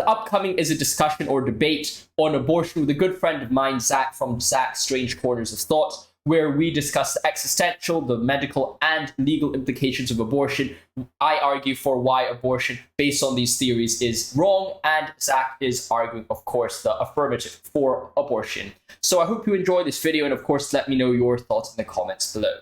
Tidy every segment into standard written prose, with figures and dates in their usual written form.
The upcoming is a discussion or debate on abortion with a good friend of mine, Zach, from Zach's Strange Corners of Thought, where we discuss the existential, the medical, and legal implications of abortion. I argue for why abortion, based on these theories, is wrong, and Zach is arguing, of course, the affirmative for abortion. So I hope you enjoy this video, and of course, let me know your thoughts in the comments below.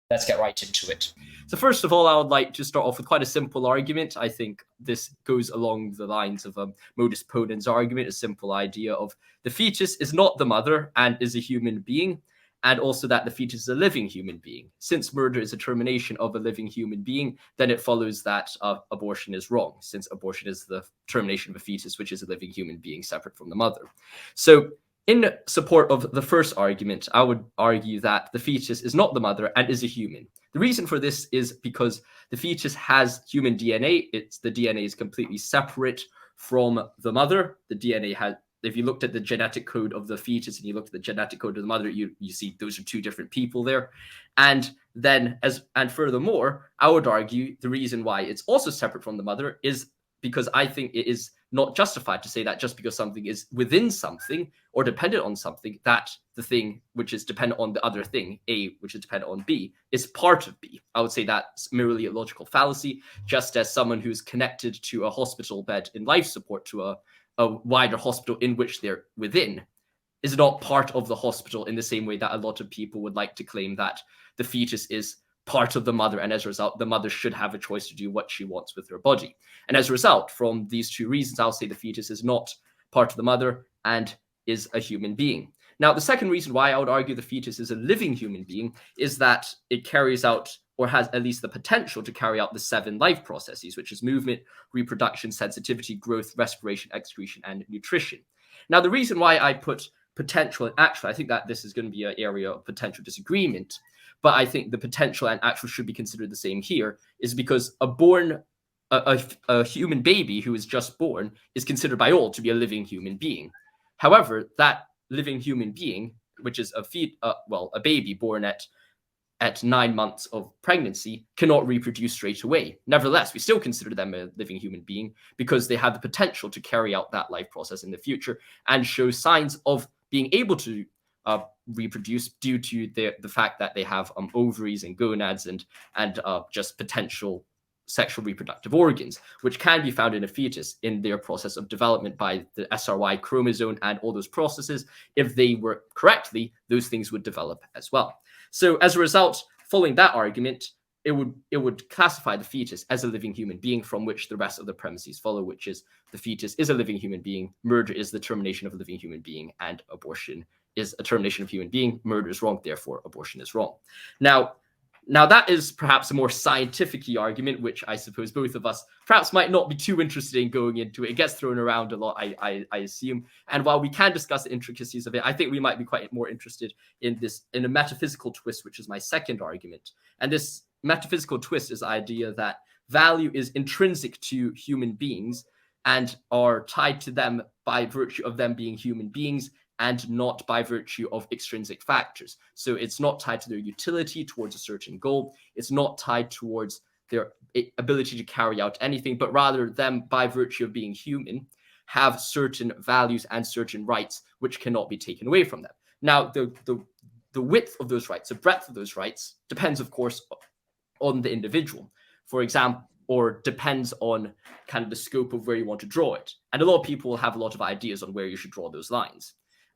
Let's get right into it. So first of all, I would like to start off with quite a simple argument. I think this goes along the lines of modus ponens argument, a simple idea of the fetus is not the mother and is a human being, and also that the fetus is a living human being. Since murder is a termination of a living human being, then it follows that abortion is wrong, since abortion is the termination of a fetus, which is a living human being separate from the mother. So in support of the first argument, I would argue that the fetus is not the mother and is a human. The reason for this is because the fetus has human DNA. The DNA is completely separate from the mother. The DNA has, if you looked at the genetic code of the fetus and you looked at the genetic code of the mother, you see those are two different people there. And furthermore, I would argue the reason why it's also separate from the mother is because I think it is not justified to say that just because something is within something or dependent on something, that the thing which is dependent on the other thing, A, which is dependent on B, is part of B. I would say that's merely a logical fallacy, just as someone who's connected to a hospital bed in life support to a wider hospital in which they're within is not part of the hospital in the same way that a lot of people would like to claim that the fetus is part of the mother, and as a result, the mother should have a choice to do what she wants with her body. And as a result, from these two reasons, I'll say the fetus is not part of the mother and is a human being. Now, the second reason why I would argue the fetus is a living human being is that it carries out, or has at least the potential to carry out, the 7 life processes, which is movement, reproduction, sensitivity, growth, respiration, excretion, and nutrition. Now, the reason why I put potential and actual, I think that this is going to be an area of potential disagreement, but I think the potential and actual should be considered the same here, is because a human baby who is just born is considered by all to be a living human being. However, that living human being, which is a baby born at 9 months of pregnancy, cannot reproduce straight away. Nevertheless, we still consider them a living human being because they have the potential to carry out that life process in the future and show signs of being able to reproduce due to the fact that they have ovaries and gonads and just potential sexual reproductive organs, which can be found in a fetus in their process of development by the SRY chromosome and all those processes. If they work correctly, those things would develop as well. So as a result, following that argument, it would classify the fetus as a living human being, from which the rest of the premises follow, which is the fetus is a living human being, murder is the termination of a living human being, and abortion is a termination of human being. Murder is wrong, therefore abortion is wrong. Now that is perhaps a more scientific argument, which I suppose both of us perhaps might not be too interested in going into. It gets thrown around a lot, I assume. And while we can discuss the intricacies of it, I think we might be quite more interested in a metaphysical twist, which is my second argument. And this metaphysical twist is the idea that value is intrinsic to human beings and are tied to them by virtue of them being human beings, and not by virtue of extrinsic factors. So it's not tied to their utility towards a certain goal. It's not tied towards their ability to carry out anything, but rather them, by virtue of being human, have certain values and certain rights which cannot be taken away from them. Now, the width of those rights, the breadth of those rights, depends, of course, on the individual. For example, or depends on kind of the scope of where you want to draw it. And a lot of people have a lot of ideas on where you should draw those lines.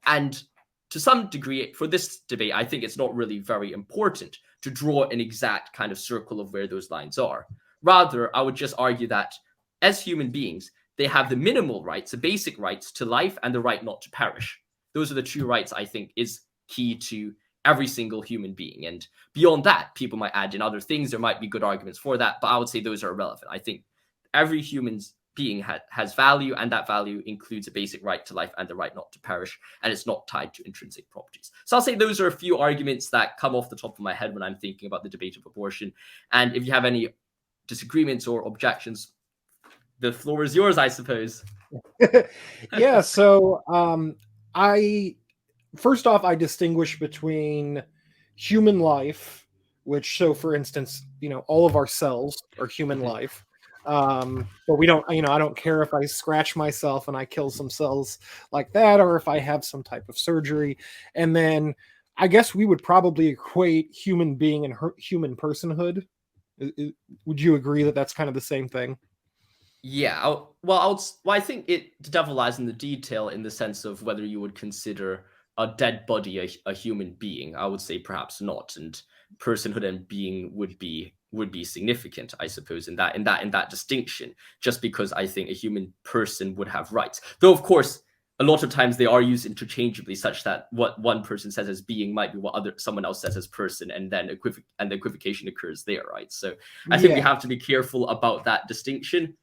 And to some degree, for this debate, I think it's not really very important to draw an exact kind of circle of where those lines are. Rather, I would just argue that as human beings, they have the minimal rights, the basic rights to life and the right not to perish. Those are the two rights I think is key to every single human being. And beyond that, people might add in other things. There might be good arguments for that, but I would say those are irrelevant. I think every human being has value, and that value includes a basic right to life and the right not to perish, and it's not tied to intrinsic properties. So I'll say those are a few arguments that come off the top of my head when I'm thinking about the debate of abortion. And if you have any disagreements or objections, the floor is yours, I suppose. Yeah, so first off, I distinguish between human life, which, so for instance, all of our cells are human life. But we don't, I don't care if I scratch myself and I kill some cells like that, or if I have some type of surgery. And then I guess we would probably equate human being and human personhood. Would you agree that that's kind of the same thing? Yeah, I think the devil lies in the detail, in the sense of whether you would consider a dead body a human being. I would say perhaps not, and personhood and being would be significant, I suppose, in that distinction. Just because I think a human person would have rights, though of course a lot of times they are used interchangeably, such that what one person says as being might be what someone else says as person, and then the equivocation occurs there, right? So I think we Yeah. have to be careful about that distinction.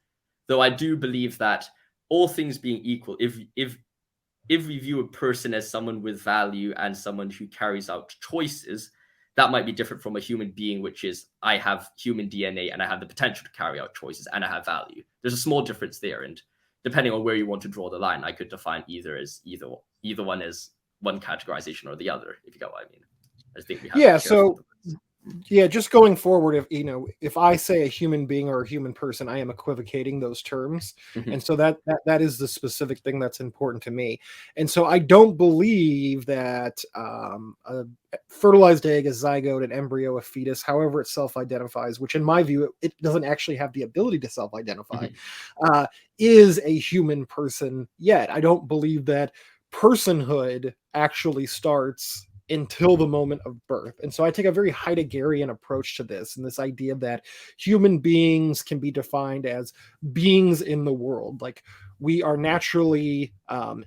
Though I do believe that, all things being equal, if we view a person as someone with value and someone who carries out choices, that might be different from a human being, which is, I have human DNA and I have the potential to carry out choices and I have value. There's a small difference there, and depending on where you want to draw the line, I could define either one as one categorization or the other, if you get what I mean. I think we have Yeah. to be careful. So yeah, just going forward, if I say a human being or a human person, I am equivocating those terms. Mhm. And so that is the specific thing that's important to me. And so I don't believe that a fertilized egg, a zygote, an embryo, a fetus, however it self-identifies, which in my view it doesn't actually have the ability to self-identify, is a human person yet. I don't believe that personhood actually starts until the moment of birth. And so I take a very Heideggerian approach to this, and this idea that human beings can be defined as beings in the world. Like, we are naturally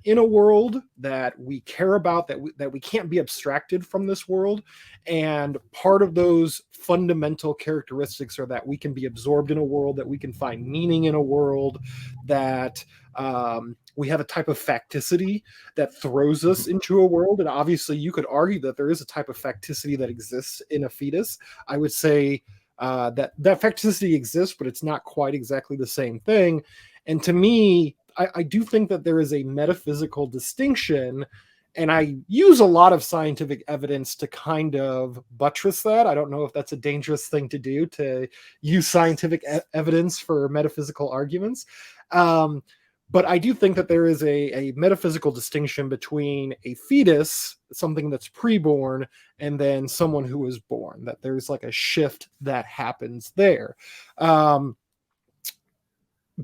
in a world that we care about, that we can't be abstracted from this world. And part of those fundamental characteristics are that we can be absorbed in a world, that we can find meaning in a world, that we have a type of facticity that throws us into a world. And obviously you could argue that there is a type of facticity that exists in a fetus. I would say that facticity exists, but it's not quite exactly the same thing. And to me, I do think that there is a metaphysical distinction, and I use a lot of scientific evidence to kind of buttress that. I don't know if that's a dangerous thing to do, to use scientific evidence for metaphysical arguments. But I do think that there is a metaphysical distinction between a fetus, something that's preborn, and then someone who is born, that there's like a shift that happens there.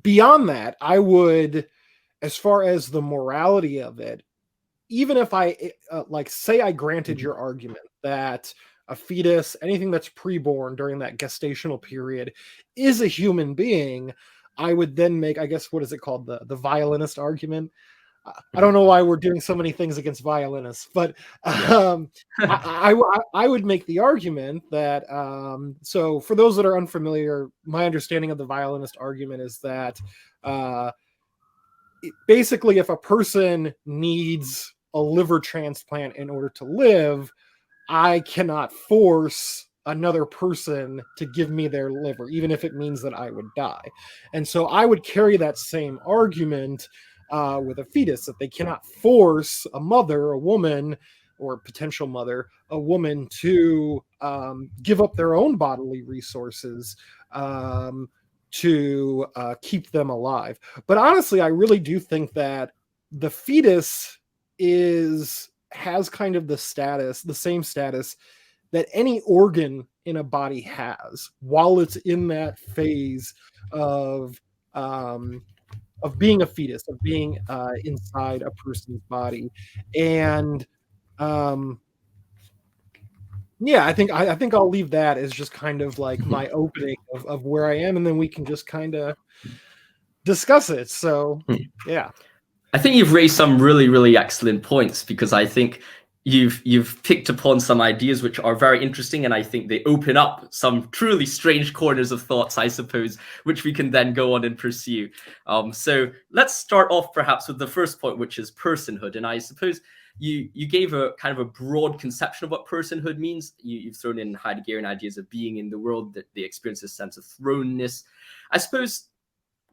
Beyond that, I would, as far as the morality of it, even if I say I granted your argument that a fetus, anything that's preborn during that gestational period, is a human being, I would then make, I guess, what is it called, the violinist argument. I don't know why we're doing so many things against violinists, but I would make the argument that, so for those that are unfamiliar, my understanding of the violinist argument is that basically, if a person needs a liver transplant in order to live, I cannot force another person to give me their liver, even if it means that I would die. And so I would carry that same argument with a fetus, that they cannot force a mother, a woman, or potential mother, a woman, to give up their own bodily resources to keep them alive. But honestly, I really do think that the fetus has kind of the same status that any organ in a body has while it's in that phase of being a fetus, of being inside a person's body. And yeah, I think I'll leave that as just kind of like my opening of where I am, and then we can just kind of discuss it. So yeah. I think you've raised some really, really excellent points, because I think you've picked upon some ideas which are very interesting, and I think they open up some truly strange corners of thoughts, I suppose, which we can then go on and pursue. So let's start off perhaps with the first point, which is personhood. And I suppose you gave a kind of a broad conception of what personhood means. You've thrown in Heideggerian ideas of being in the world, that they experience a sense of thrownness. I suppose,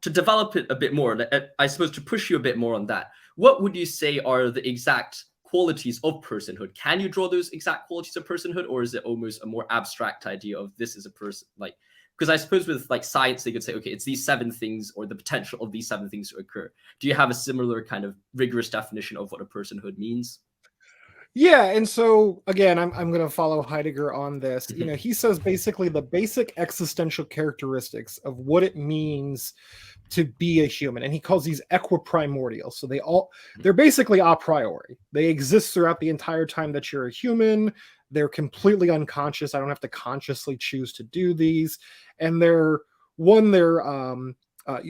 to develop it a bit more, I suppose to push you a bit more on that, what would you say are the exact qualities of personhood? Can you draw those exact qualities of personhood, or is it almost a more abstract idea of this is a person, like because I suppose with like science, they could say, okay, it's these 7 things or the potential of these 7 things to occur. Do you have a similar kind of rigorous definition of what a personhood means? Yeah, and so again, I'm going to follow Heidegger on this. You know, he says basically the basic existential characteristics of what it means to be a human, and he calls these equiprimordial. So they're basically a priori. They exist throughout the entire time that you're a human. They're completely unconscious. I don't have to consciously choose to do these, and they're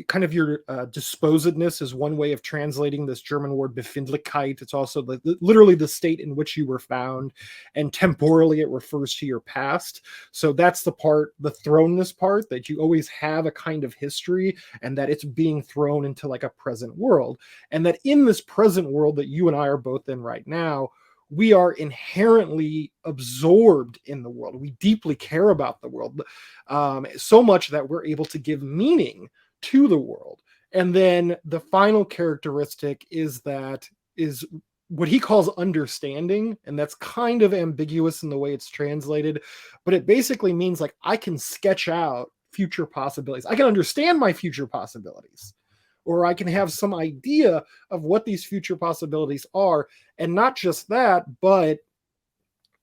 kind of your disposedness is one way of translating this German word Befindlichkeit. It's also literally the state in which you were found, and temporally it refers to your past. So that's the thrownness part, that you always have a kind of history and that it's being thrown into like a present world. And that in this present world that you and I are both in right now, we are inherently absorbed in the world. We deeply care about the world, so much that we're able to give meaning to the world. And then the final characteristic is what he calls understanding, and that's kind of ambiguous in the way it's translated, but it basically means like I can sketch out future possibilities. I can understand my future possibilities, or I can have some idea of what these future possibilities are. And not just that, but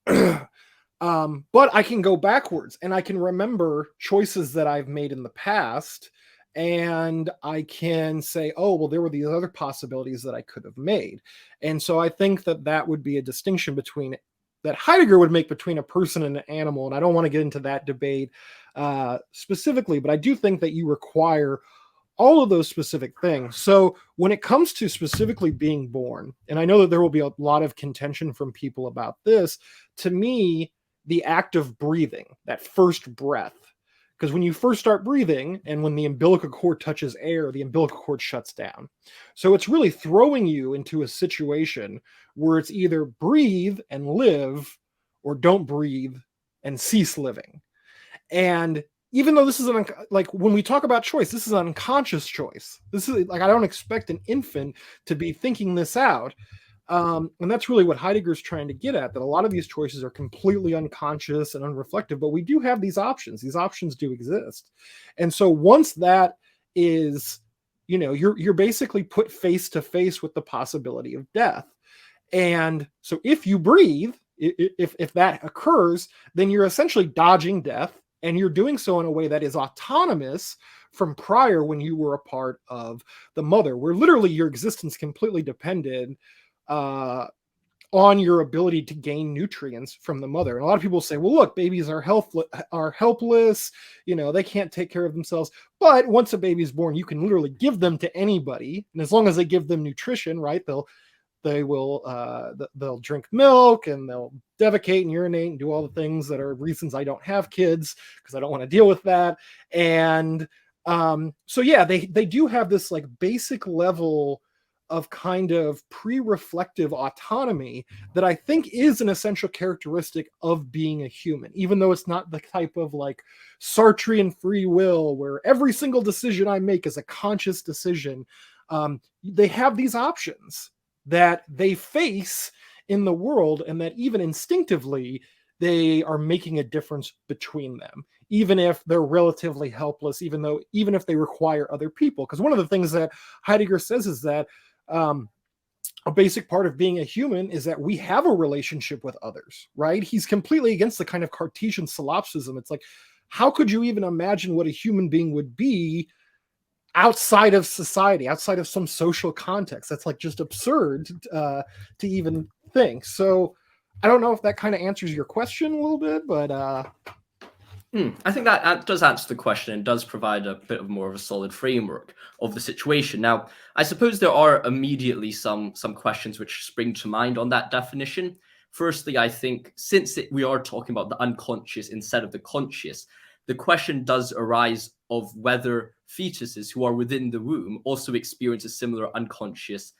I can go backwards and I can remember choices that I've made in the past, and I can say, oh, well, there were these other possibilities that I could have made. And so I think that would be a distinction that Heidegger would make between a person and an animal. And I don't want to get into that debate specifically, but I do think that you require all of those specific things. So when it comes to specifically being born, and I know that there will be a lot of contention from people about this, to me, the act of breathing, that first breath, because when you first start breathing and when the umbilical cord touches air, the umbilical cord shuts down. So it's really throwing you into a situation where it's either breathe and live, or don't breathe and cease living. And even though this is like when we talk about choice, this is an unconscious choice. This is like, I don't expect an infant to be thinking this out. And that's really what Heidegger's trying to get at, that a lot of these choices are completely unconscious and unreflective, but we do have these options. These options do exist. And so once that is, you're basically put face to face with the possibility of death. And so if you breathe, if that occurs, then you're essentially dodging death. And you're doing so in a way that is autonomous from prior, when you were a part of the mother, where literally your existence completely depended on your ability to gain nutrients from the mother. And a lot of people say, well, look, babies are helpless, they can't take care of themselves. But once a baby is born, you can literally give them to anybody. And as long as they give them nutrition, right, they'll drink milk and they'll defecate and urinate and do all the things that are reasons I don't have kids, because I don't want to deal with that. And so yeah, they do have this like basic level of kind of pre-reflective autonomy that I think is an essential characteristic of being a human, even though it's not the type of like Sartrean free will where every single decision I make is a conscious decision. They have these options that they face in the world, and that even instinctively they are making a difference between them, even if they're relatively helpless, even if they require other people. Because one of the things that Heidegger says is that a basic part of being a human is that we have a relationship with others, right? He's completely against the kind of Cartesian solipsism. It's like, how could you even imagine what a human being would be outside of society, outside of some social context? That's like just absurd to even think. So I don't know if that kind of answers your question a little bit, but I think that does answer the question and does provide a bit of more of a solid framework of the situation. Now, I suppose there are immediately some questions which spring to mind on that definition. Firstly, I think since we are talking about the unconscious instead of the conscious, the question does arise of whether fetuses who are within the womb also experience a similar unconscious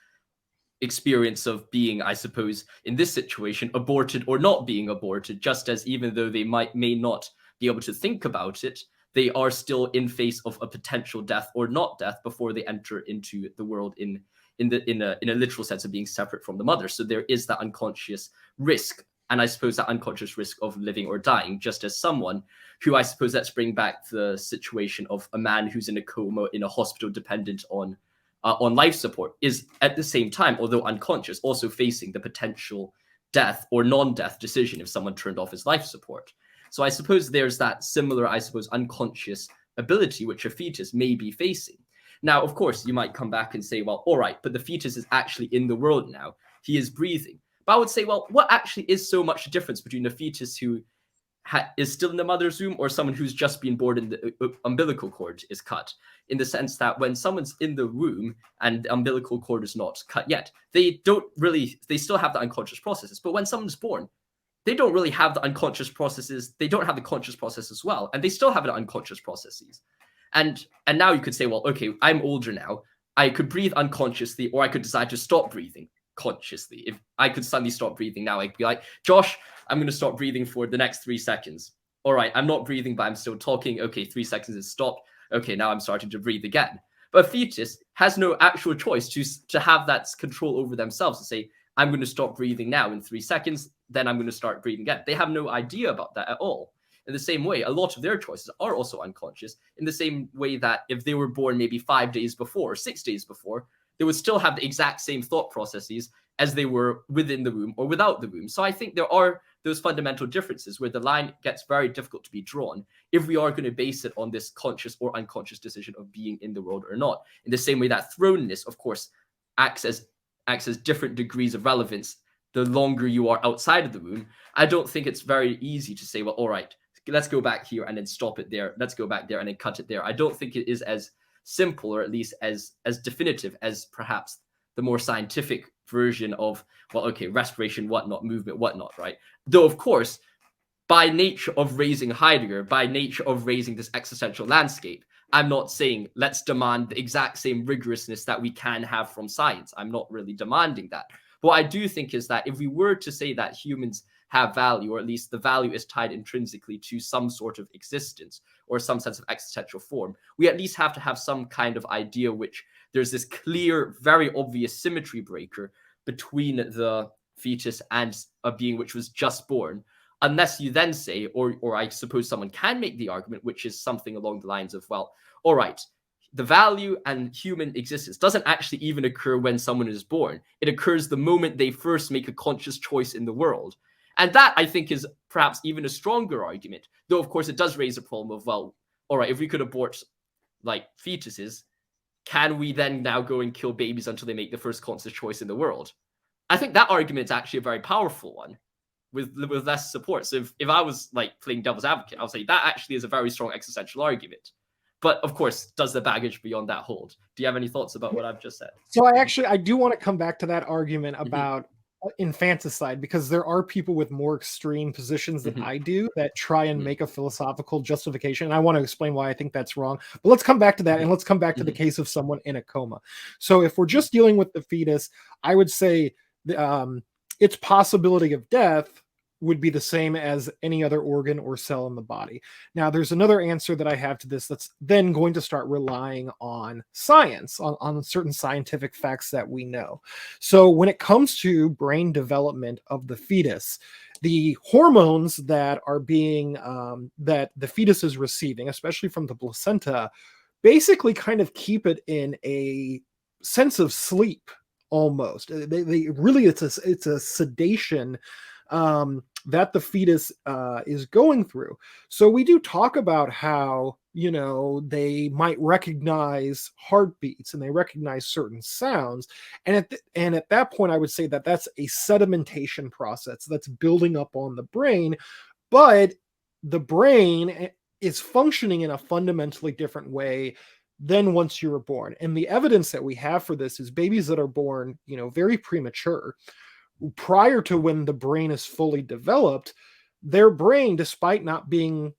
experience of being, I suppose, in this situation, aborted or not being aborted, just as even though they may not be able to think about it, they are still in face of a potential death or not death before they enter into the world in a literal sense of being separate from the mother. So there is that unconscious risk and I suppose that unconscious risk of living or dying, just as someone who, I suppose, let's bring back the situation of a man who's in a coma in a hospital dependent on life support, is at the same time, although unconscious, also facing the potential death or non-death decision if someone turned off his life support. So I suppose there's that similar, I suppose, unconscious ability which a fetus may be facing. Now, of course, you might come back and say, well, all right, but the fetus is actually in the world now. He is breathing. But I would say, well, what actually is so much difference between a fetus who is still in the mother's womb or someone who's just been born and the umbilical cord is cut? In the sense that when someone's in the womb and the umbilical cord is not cut yet, they still have the unconscious processes. But when someone's born, they don't really have the unconscious processes. They don't have the conscious process as well. And they still have the unconscious processes. And now you could say, well, okay, I'm older now. I could breathe unconsciously, or I could decide to stop breathing consciously. If I could suddenly stop breathing now, I'd be like, Josh, I'm going to stop breathing for the next 3 seconds. All right, I'm not breathing, but I'm still talking. Okay, 3 seconds is stopped. Okay, now I'm starting to breathe again. But a fetus has no actual choice to have that control over themselves to say, I'm going to stop breathing now in 3 seconds, then I'm going to start breathing again. They have no idea about that at all. In the same way, a lot of their choices are also unconscious, in the same way that if they were born maybe 5 days before or 6 days before, they would still have the exact same thought processes as they were within the womb or without the womb. So I think there are those fundamental differences where the line gets very difficult to be drawn if we are going to base it on this conscious or unconscious decision of being in the world or not. In the same way that thrownness, of course, acts as different degrees of relevance the longer you are outside of the womb. I don't think it's very easy to say, well, all right, let's go back here and then stop it there. Let's go back there and then cut it there. I don't think it is as simple, or at least as definitive as perhaps the more scientific version of, well, okay, respiration, whatnot, movement, whatnot, right? Though, of course, by nature of raising Heidegger, by nature of raising this existential landscape, I'm not saying let's demand the exact same rigorousness that we can have from science. I'm not really demanding that. What I do think is that if we were to say that humans have value, or at least the value is tied intrinsically to some sort of existence or some sense of existential form, we at least have to have some kind of idea which there's this clear, very obvious symmetry breaker between the fetus and a being which was just born, unless you then say, or I suppose someone can make the argument, which is something along the lines of, well, all right, the value and human existence doesn't actually even occur when someone is born. It occurs the moment they first make a conscious choice in the world. And that, I think, is perhaps even a stronger argument, though, of course, it does raise a problem of, well, all right, if we could abort, like, fetuses, can we then now go and kill babies until they make the first conscious choice in the world? I think that argument is actually a very powerful one with less support. So if I was, like, playing devil's advocate, I would say that actually is a very strong existential argument. But, of course, does the baggage beyond that hold? Do you have any thoughts about what I've just said? So I do want to come back to that argument about infanticide, because there are people with more extreme positions than I do that try and make a philosophical justification. And I want to explain why I think that's wrong. But let's come back to that, and let's come back to the case of someone in a coma. So if we're just dealing with the fetus, I would say its possibility of death would be the same as any other organ or cell in the body. Now, there's another answer that I have to this that's then going to start relying on science, on certain scientific facts that we know. So when it comes to brain development of the fetus, the hormones that are being, that the fetus is receiving, especially from the placenta, basically kind of keep it in a sense of sleep almost. They really, it's a sedation that the fetus is going through. So we do talk about how, you know, they might recognize heartbeats and they recognize certain sounds. And at that point, I would say that that's a sedimentation process that's building up on the brain. But the brain is functioning in a fundamentally different way than once you were born. And the evidence that we have for this is babies that are born, you know, very premature, prior to when the brain is fully developed. Their brain, despite not being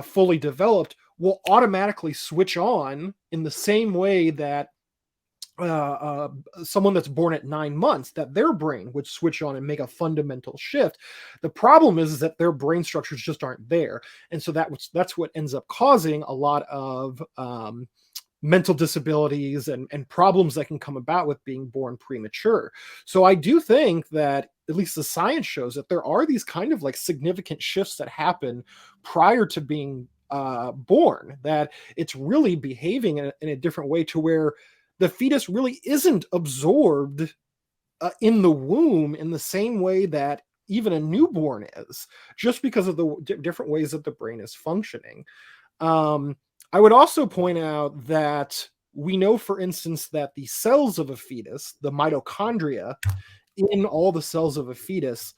fully developed, will automatically switch on in the same way that someone that's born at 9 months, that their brain would switch on and make a fundamental shift. The problem is that their brain structures just aren't there. And so that's what ends up causing a lot of mental disabilities and problems that can come about with being born premature. So I do think that at least the science shows that there are these kind of like significant shifts that happen prior to being born, that it's really behaving in a different way, to where the fetus really isn't absorbed in the womb in the same way that even a newborn is, just because of the different ways that the brain is functioning. I would also point out that we know, for instance, that the cells of a fetus, the mitochondria in all the cells of a fetus,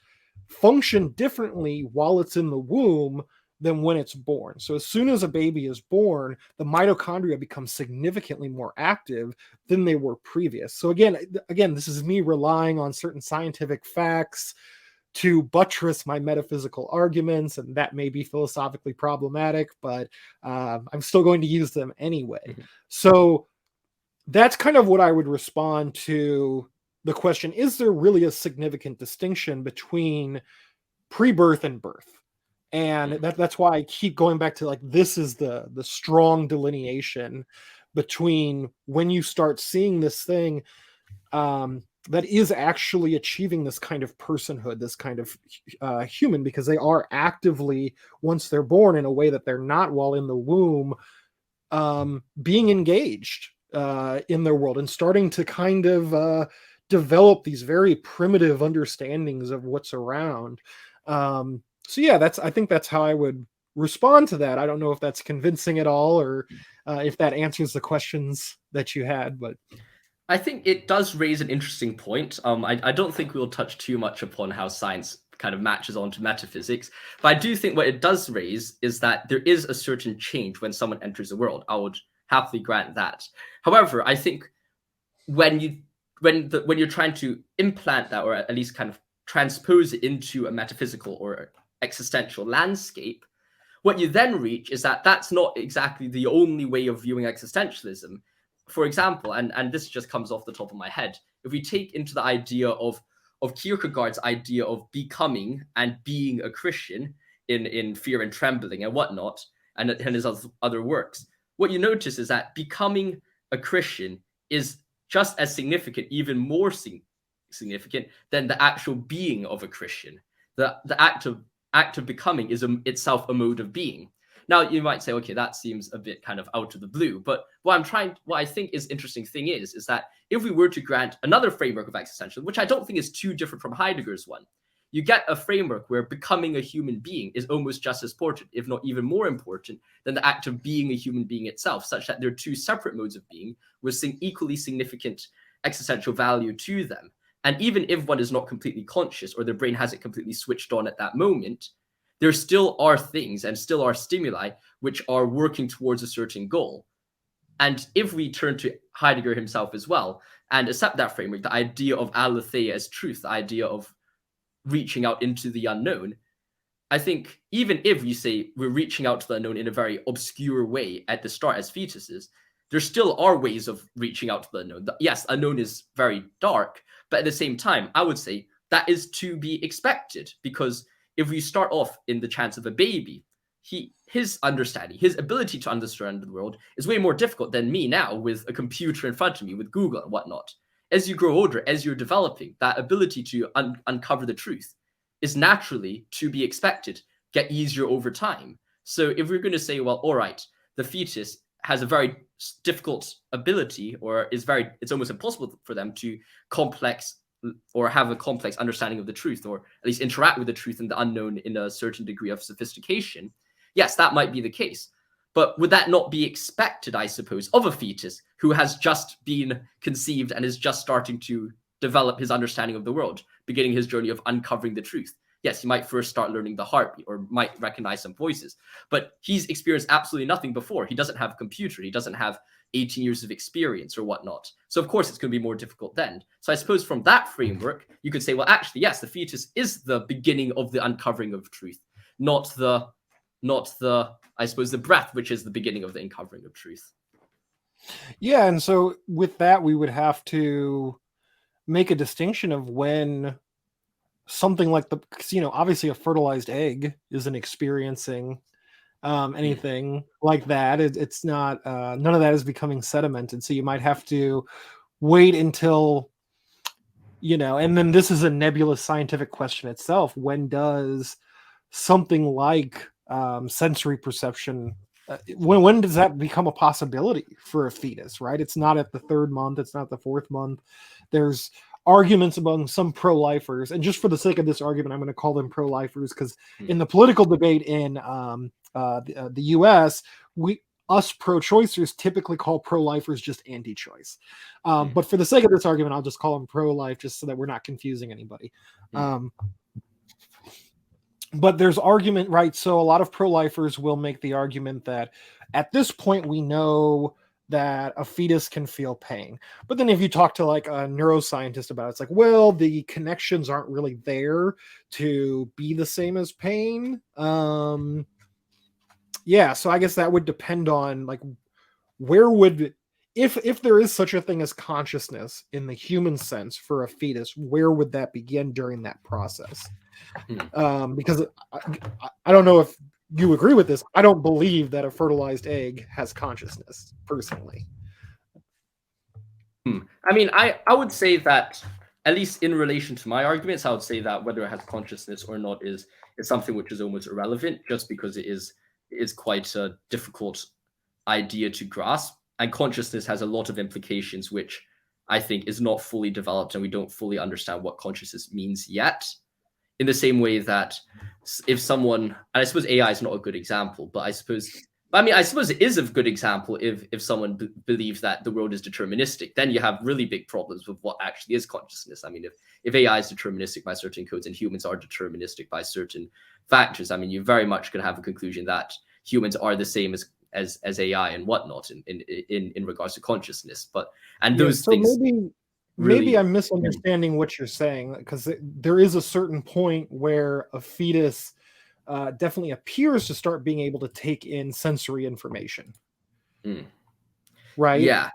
function differently while it's in the womb than when it's born. So as soon as a baby is born, the mitochondria become significantly more active than they were previous. So again, this is me relying on certain scientific facts to buttress my metaphysical arguments, and that may be philosophically problematic, but I'm still going to use them anyway. Mm-hmm. So that's kind of what I would respond to the question: is there really a significant distinction between pre-birth and birth? And that's why I keep going back to, like, this is the strong delineation between when you start seeing this thing that is actually achieving this kind of personhood, this kind of human, because they are actively, once they're born, in a way that they're not while in the womb, being engaged in their world and starting to kind of develop these very primitive understandings of what's around. So yeah, I think that's how I would respond to that. I don't know if that's convincing at all, or if that answers the questions that you had, but I think it does raise an interesting point. I don't think we'll touch too much upon how science kind of matches onto metaphysics, but I do think what it does raise is that there is a certain change when someone enters the world. I would happily grant that. However, I think when you're trying to implant that, or at least kind of transpose it into a metaphysical or existential landscape, what you then reach is that that's not exactly the only way of viewing existentialism. For example, and this just comes off the top of my head, if we take into the idea of Kierkegaard's idea of becoming and being a Christian in Fear and Trembling and whatnot, and his other works, what you notice is that becoming a Christian is just as significant, even more significant than the actual being of a Christian. The act of becoming is itself a mode of being. Now you might say, okay, that seems a bit kind of out of the blue, but what I think is interesting thing is that if we were to grant another framework of existentialism, which I don't think is too different from Heidegger's one, you get a framework where becoming a human being is almost just as important, if not even more important, than the act of being a human being itself, such that they're two separate modes of being with equally significant existential value to them. And even if one is not completely conscious, or their brain hasn't completely switched on at that moment, there still are things and still are stimuli which are working towards a certain goal. And if we turn to Heidegger himself as well and accept that framework, the idea of aletheia as truth, the idea of reaching out into the unknown, I think even if you say we're reaching out to the unknown in a very obscure way at the start as fetuses, there still are ways of reaching out to the unknown. Yes, unknown is very dark, but at the same time, I would say that is to be expected, because if we start off in the chance of a baby, his understanding, his ability to understand the world is way more difficult than me now with a computer in front of me, with Google and whatnot. As you grow older, as you're developing, that ability to uncover the truth is naturally to be expected, get easier over time. So if we're going to say, well, all right, the fetus has a very difficult ability, or it's almost impossible for them to have a complex understanding of the truth, or at least interact with the truth and the unknown in a certain degree of sophistication. Yes, that might be the case. But would that not be expected, I suppose, of a fetus who has just been conceived and is just starting to develop his understanding of the world, beginning his journey of uncovering the truth? Yes, he might first start learning the heartbeat, or might recognize some voices, but he's experienced absolutely nothing before. He doesn't have a computer. He doesn't have 18 years of experience or whatnot. So of course it's going to be more difficult then. So I suppose from that framework, you could say, well, actually, yes, the fetus is the beginning of the uncovering of truth, not the, I suppose, the breath, which is the beginning of the uncovering of truth. Yeah, and so with that, we would have to make a distinction of when something like obviously a fertilized egg isn't experiencing anything like that. It's not, none of that is becoming sedimented. So you might have to wait until And then this is a nebulous scientific question itself. When does something like sensory perception, when does that become a possibility for a fetus, right? It's not at the 3rd month, it's not the 4th month. There's arguments among some pro-lifers, and just for the sake of this argument, I'm going to call them pro-lifers, because in the political debate in the US, us pro-choicers typically call pro-lifers just anti-choice. But for the sake of this argument, I'll just call them pro-life, just so that we're not confusing anybody. But there's argument, right? So a lot of pro-lifers will make the argument that at this point we know that a fetus can feel pain. But then if you talk to like a neuroscientist about it, it's like, well, the connections aren't really there to be the same as pain. Yeah, so I guess that would depend on like where would, if there is such a thing as consciousness in the human sense for a fetus, where would that begin during that process? Because I don't know if you agree with this. I don't believe that a fertilized egg has consciousness, personally. I mean, I would say that, at least in relation to my arguments, I would say that whether it has consciousness or not is something which is almost irrelevant, just because it is quite a difficult idea to grasp. And consciousness has a lot of implications, which I think is not fully developed, and we don't fully understand what consciousness means yet. In the same way that if someone, and I suppose AI is not a good example, but I suppose it is a good example if someone believes that the world is deterministic, then you have really big problems with what actually is consciousness. I mean, if AI is deterministic by certain codes and humans are deterministic by certain factors, I mean, you very much can have a conclusion that humans are the same as AI and whatnot in regards to consciousness. Those things. Maybe I'm misunderstanding what you're saying, because there is a certain point where a fetus definitely appears to start being able to take in sensory information. Right? Yeah.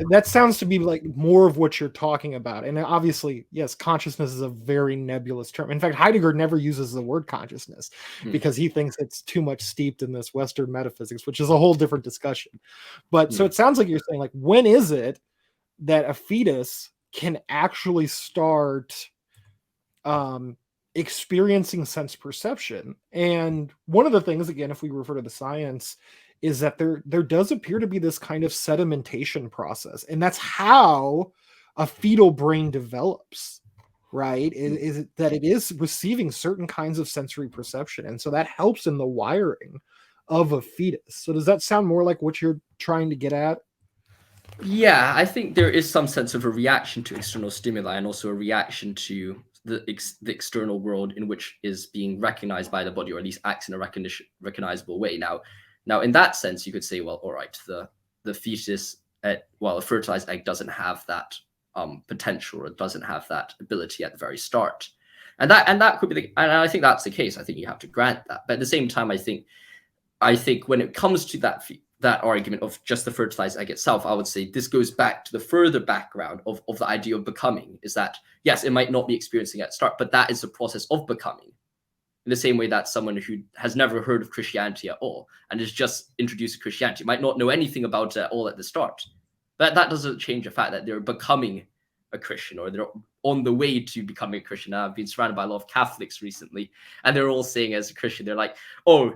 That sounds to be like more of what you're talking about. And obviously, yes, consciousness is a very nebulous term. In fact, Heidegger never uses the word consciousness because he thinks it's too much steeped in this Western metaphysics, which is a whole different discussion. But so it sounds like you're saying, like, when is it that a fetus can actually start experiencing sense perception? And one of the things, again, if we refer to the science, is that there does appear to be this kind of sedimentation process, and that's how a fetal brain develops, right? Is that it is receiving certain kinds of sensory perception, and so that helps in the wiring of a fetus. So does that sound more like what you're trying to get at? Yeah, I think there is some sense of a reaction to external stimuli, and also a reaction to the external world in which is being recognized by the body, or at least acts in a recognizable way. Now, in that sense, you could say, well, all right, the fetus, a fertilized egg doesn't have that potential, or it doesn't have that ability at the very start, and that could be and I think that's the case. I think you have to grant that, but at the same time, I think when it comes to that argument of just the fertilized egg itself, I would say this goes back to the further background of the idea of becoming, is that, yes, it might not be experiencing at start, but that is the process of becoming. In the same way that someone who has never heard of Christianity at all and is just introduced to Christianity might not know anything about it at all at the start. But that doesn't change the fact that they're becoming a Christian, or they're on the way to becoming a Christian. I've been surrounded by a lot of Catholics recently, and they're all saying, as a Christian, they're like, oh,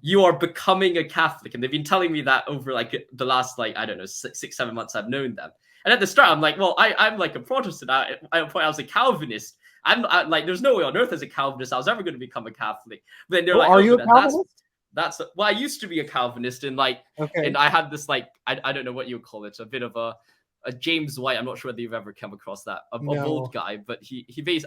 you are becoming a Catholic. And they've been telling me that over like the last, like, I don't know, 6-7 months I've known them. And at the start, I'm like, well, I'm like a Protestant. At a point, I was a Calvinist. I'm like, there's no way on earth as a Calvinist I was ever going to become a Catholic. But then they're like, are you a Calvinist? That's well, I used to be a Calvinist, and like, and I had this, like, I don't know what you would call it, a bit of a James White. I'm not sure whether you've ever come across that, a old guy, but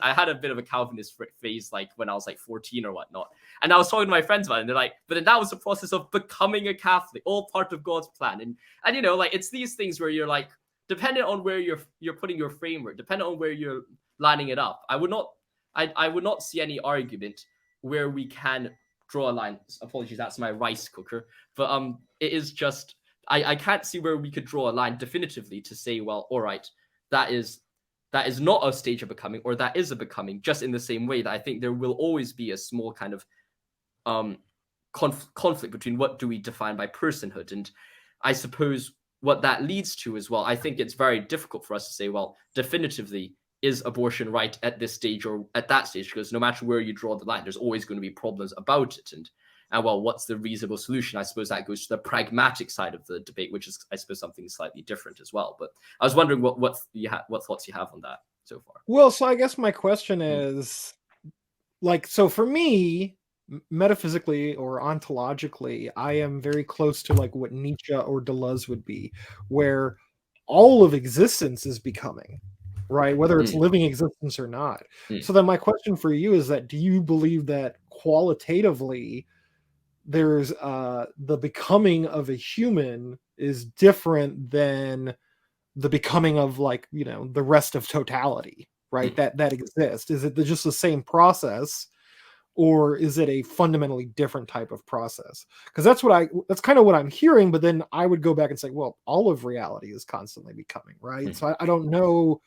I had a bit of a Calvinist phase, like when I was like 14 or whatnot. And I was talking to my friends about it, and they're like, but then that was the process of becoming a Catholic, all part of God's plan. And you know, like, it's these things where you're like, dependent on where you're putting your framework, dependent on where you're lining it up, I would not see any argument where we can draw a line. Apologies, that's my rice cooker. But it is just, I can't see where we could draw a line definitively to say, well, all right, that is not a stage of becoming, or that is a becoming, just in the same way that I think there will always be a small kind of conflict between what do we define by personhood. And I suppose what that leads to as well, I think it's very difficult for us to say, well, definitively, is abortion right at this stage or at that stage? Because no matter where you draw the line, there's always going to be problems about it. And well, what's the reasonable solution? I suppose that goes to the pragmatic side of the debate, which is, I suppose, something slightly different as well. But I was wondering what thoughts you have on that so far. Well, so I guess my question is, like, so for me, metaphysically or ontologically, I am very close to like what Nietzsche or Deleuze would be, where all of existence is becoming, right? Whether it's living existence or not. So then my question for you is that, do you believe that qualitatively there's the becoming of a human is different than the becoming of, like, you know, the rest of totality, right? That exists. Is it just the same process, or is it a fundamentally different type of process? Because that's kind of what I'm hearing, but then I would go back and say, well, all of reality is constantly becoming, right? So I don't know.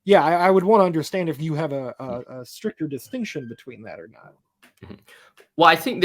Yeah, I would want to understand if you have a stricter distinction between that or not. Well, I think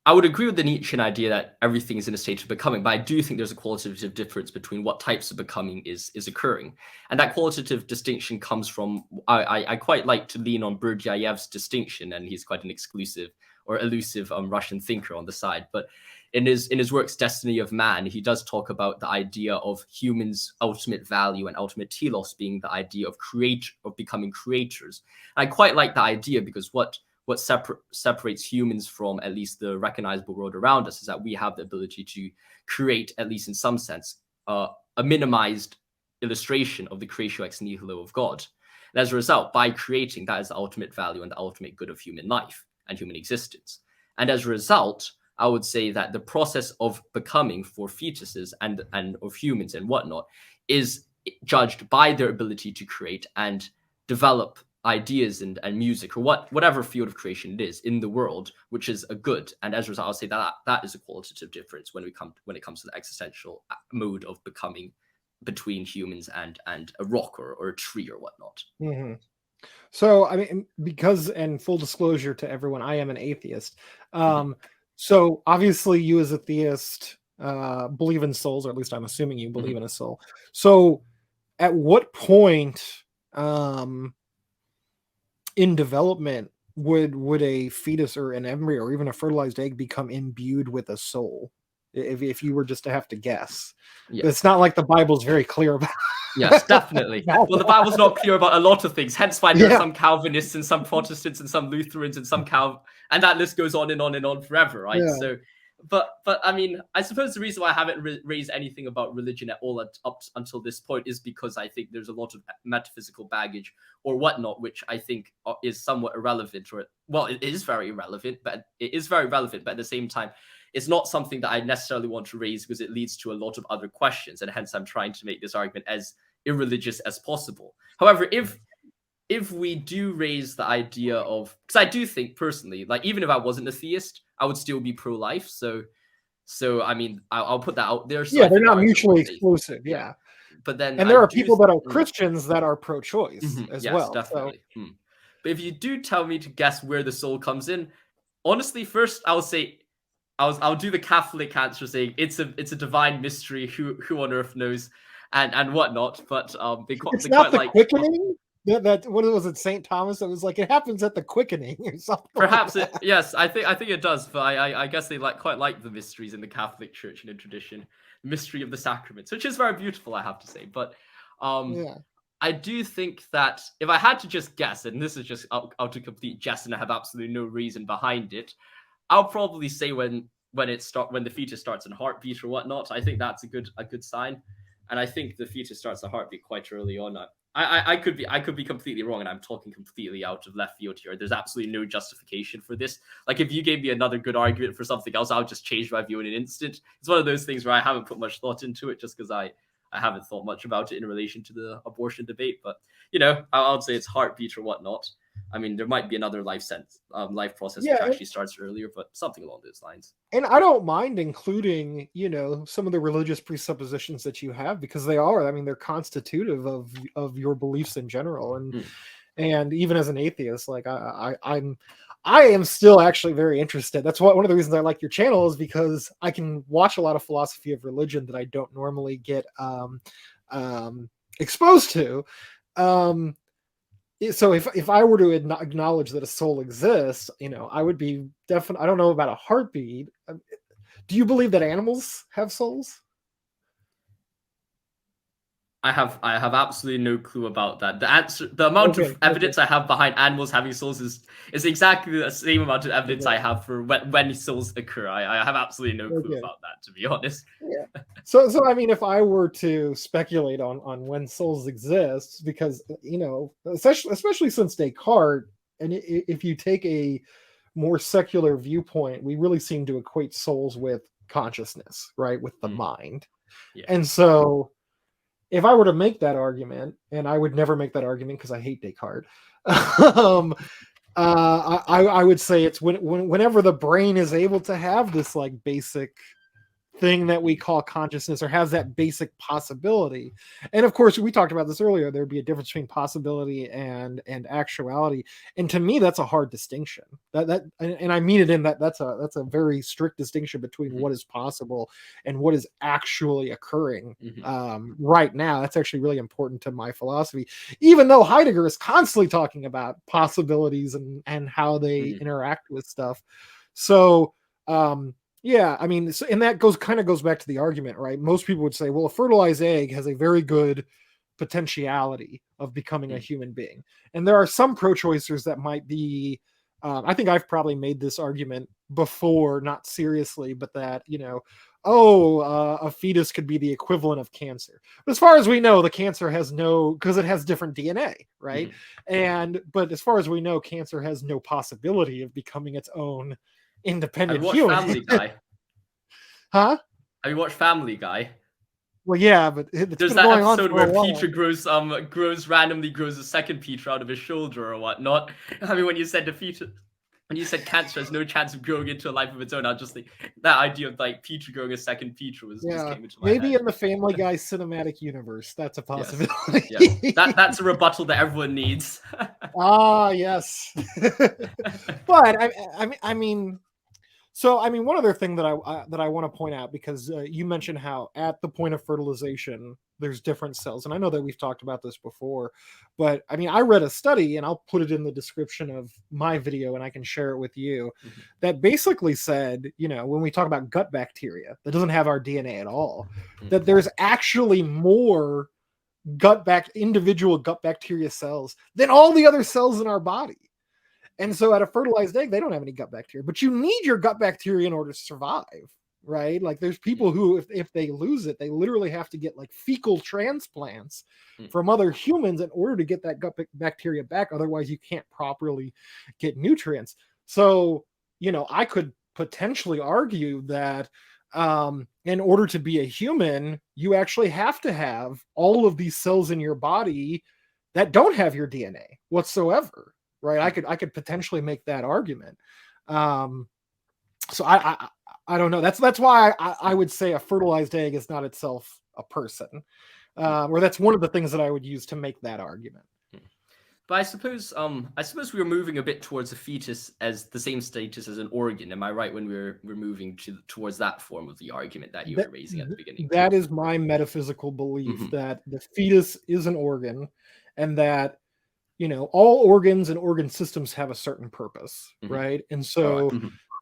I would agree with the Nietzschean idea that everything is in a state of becoming, but I do think there's a qualitative difference between what types of becoming is occurring. And that qualitative distinction comes from, I quite like to lean on Berdyaev's distinction, and he's quite an exclusive or elusive Russian thinker on the side. But in his works, Destiny of Man, he does talk about the idea of humans' ultimate value and ultimate telos being the idea of becoming creators. And I quite like the idea because what separates humans from at least the recognizable world around us is that we have the ability to create, at least in some sense, a minimized illustration of the creatio ex nihilo of God. And as a result, by creating, that is the ultimate value and the ultimate good of human life and human existence. And as a result, I would say that the process of becoming for fetuses and of humans and whatnot is judged by their ability to create and develop ideas and music or whatever field of creation it is in the world, which is a good. And as a result, I'll say that is a qualitative difference when it comes to the existential mode of becoming between humans and a rock or a tree or whatnot. Mm-hmm. So, I mean, because, and full disclosure to everyone, I am an atheist. So obviously you as a theist believe in souls, or at least I'm assuming you believe in a soul. So at what point in development would a fetus or an embryo or even a fertilized egg become imbued with a soul? If you were just to have to guess. It's not like the Bible's very clear about. Yes, definitely. Well, the Bible's not clear about a lot of things. Hence why there are some Calvinists and some Protestants and some Lutherans and some and that list goes on and on and on forever, right? Yeah. So, but I mean, I suppose the reason why I haven't raised anything about religion at all up until this point is because I think there's a lot of metaphysical baggage or whatnot, which I think is somewhat irrelevant. It is very irrelevant, but at the same time, it's not something that I necessarily want to raise because it leads to a lot of other questions, and hence I'm trying to make this argument as irreligious as possible. However, if we do raise the idea of, because I do think personally, like even if I wasn't a theist, I would still be pro-life. So I mean, I'll put that out there. So they're not mutually exclusive. Yeah. But then, and there are people that are Christians that are pro-choice as well. Definitely. So. But if you do tell me to guess where the soul comes in, honestly, first I'll say. I'll do the Catholic answer saying it's a divine mystery. Who on earth knows, and whatnot. But it's not the quickening. That what was it, St. Thomas? It was like it happens at the quickening or something. Perhaps yes, I think it does. But I guess they quite like the mysteries in the Catholic Church and in tradition, the mystery of the sacraments, which is very beautiful, I have to say. But I do think that if I had to just guess, and this is just out of complete jest, and I have absolutely no reason behind it, I'll probably say when the fetus starts in heartbeat or whatnot. I think that's a good sign, and I think the fetus starts a heartbeat quite early on. I could be completely wrong, and I'm talking completely out of left field here. There's absolutely no justification for this. Like if you gave me another good argument for something else, I'll just change my view in an instant. It's one of those things where I haven't put much thought into it just because I haven't thought much about it in relation to the abortion debate. But I'll say it's heartbeat or whatnot. I mean, there might be another life process which actually starts earlier, but something along those lines. And I don't mind including, some of the religious presuppositions that you have, because they're constitutive of your beliefs in general. And even as an atheist, like I am still actually very interested. That's one of the reasons I like your channel, is because I can watch a lot of philosophy of religion that I don't normally get exposed to. So if I were to acknowledge that a soul exists, I would be definitely. I don't know about a heartbeat. Do you believe that animals have souls? I have absolutely no clue about that. The amount of evidence I have behind animals having souls is exactly the same amount of evidence I have for when souls occur. I have absolutely no clue about that, to be honest. Yeah. So I mean, if I were to speculate on when souls exist, because especially since Descartes, and if you take a more secular viewpoint, we really seem to equate souls with consciousness, right? With the mind. Yeah. And so if I were to make that argument, and I would never make that argument because I hate Descartes, I would say it's whenever the brain is able to have this like basic thing that we call consciousness, or has that basic possibility. And of course, we talked about this earlier, there'd be a difference between possibility and actuality. And to me, that's a hard distinction. And I mean it in that's a very strict distinction between what is possible and what is actually occurring right now. That's actually really important to my philosophy, even though Heidegger is constantly talking about possibilities and how they interact with stuff. So yeah, I mean, and that goes back to the argument, right? Most people would say, well, a fertilized egg has a very good potentiality of becoming a human being. And there are some pro-choicers that might be, I think I've probably made this argument before, not seriously, but that, a fetus could be the equivalent of cancer. But as far as we know, the cancer has because it has different DNA, right? But as far as we know, cancer has no possibility of becoming its own independent human. Family Guy. Huh? Have you watched Family Guy? Well, yeah, but there's that episode where Peter randomly grows a second Peter out of his shoulder or whatnot. I mean, when you said cancer has no chance of growing into a life of its own, I just think that idea of like Peter growing a second Peter just came into my maybe head. In the Family Guy cinematic universe, that's a possibility. Yes. That's a rebuttal that everyone needs. Yes. But I mean. So, I mean, one other thing that I want to point out, because you mentioned how at the point of fertilization, there's different cells. And I know that we've talked about this before, but I mean, I read a study, and I'll put it in the description of my video and I can share it with you, that basically said, when we talk about gut bacteria that doesn't have our DNA at all, that there's actually more individual gut bacteria cells than all the other cells in our body. And so at a fertilized egg, they don't have any gut bacteria, but you need your gut bacteria in order to survive, right? Like there's people who, if they lose it, they literally have to get like fecal transplants from other humans in order to get that gut bacteria back. Otherwise you can't properly get nutrients. So, I could potentially argue that in order to be a human, you actually have to have all of these cells in your body that don't have your DNA whatsoever. Right, I could potentially make that argument. So I don't know. That's why I would say a fertilized egg is not itself a person, or that's one of the things that I would use to make that argument. But I suppose we were moving a bit towards a fetus as the same status as an organ. Am I right when we're moving towards that form of the argument that you were raising at the beginning? That is my metaphysical belief, that the fetus is an organ, and that all organs and organ systems have a certain purpose, right? And so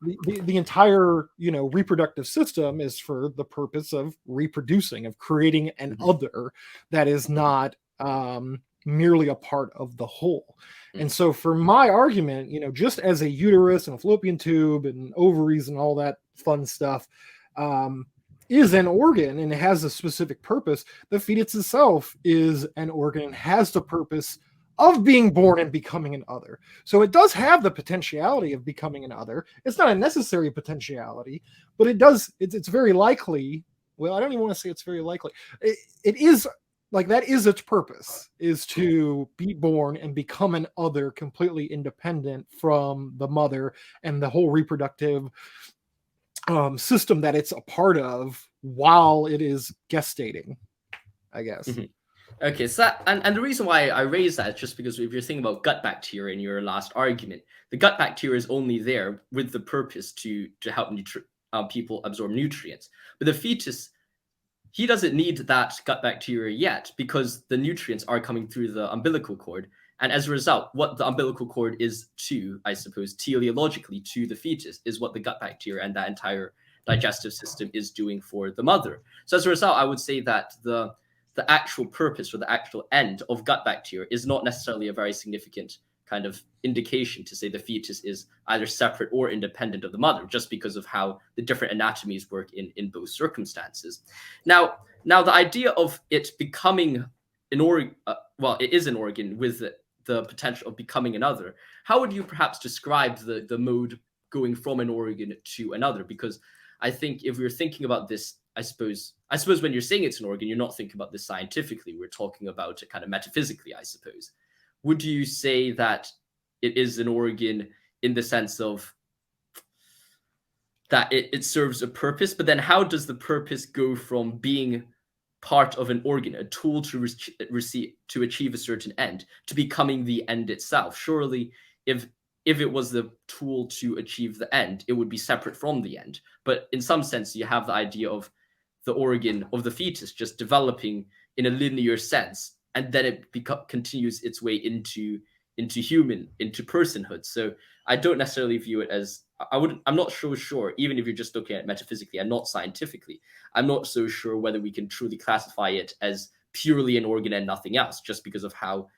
the entire, reproductive system is for the purpose of reproducing, of creating an other that is not merely a part of the whole. And so for my argument, just as a uterus and a fallopian tube and ovaries and all that fun stuff is an organ and it has a specific purpose, the fetus itself is an organ and has the purpose of being born and becoming an other. So it does have the potentiality of becoming an other. It's not a necessary potentiality, but it's very likely. Well, I don't even want to say it's very likely. It is like, that is its purpose, is to be born and become an other completely independent from the mother and the whole reproductive system that it's a part of while it is gestating, I guess. Okay, so that, and the reason why I raise that is just because if you're thinking about gut bacteria in your last argument, the gut bacteria is only there with the purpose to help people absorb nutrients. But the fetus, he doesn't need that gut bacteria yet because the nutrients are coming through the umbilical cord. And as a result, what the umbilical cord is to, I suppose, teleologically to the fetus is what the gut bacteria and that entire digestive system is doing for the mother. So as a result, I would say that the actual purpose or the actual end of gut bacteria is not necessarily a very significant kind of indication to say the fetus is either separate or independent of the mother, just because of how the different anatomies work in both circumstances. Now the idea of it becoming an organ, well, it is an organ with the potential of becoming another. How would you perhaps describe the mode going from an organ to another? Because I think if we're thinking about this, I suppose when you're saying it's an organ, you're not thinking about this scientifically. We're talking about it kind of metaphysically, I suppose. Would you say that it is an organ in the sense of that it serves a purpose? But then how does the purpose go from being part of an organ, a tool to achieve a certain end, to becoming the end itself? Surely, if it was the tool to achieve the end, it would be separate from the end. But in some sense, you have the idea of the organ of the fetus just developing in a linear sense, and then it continues its way into personhood. So I don't necessarily view it as I'm not so sure, even if you're just looking at it metaphysically and not scientifically, I'm not so sure whether we can truly classify it as purely an organ and nothing else, just because of how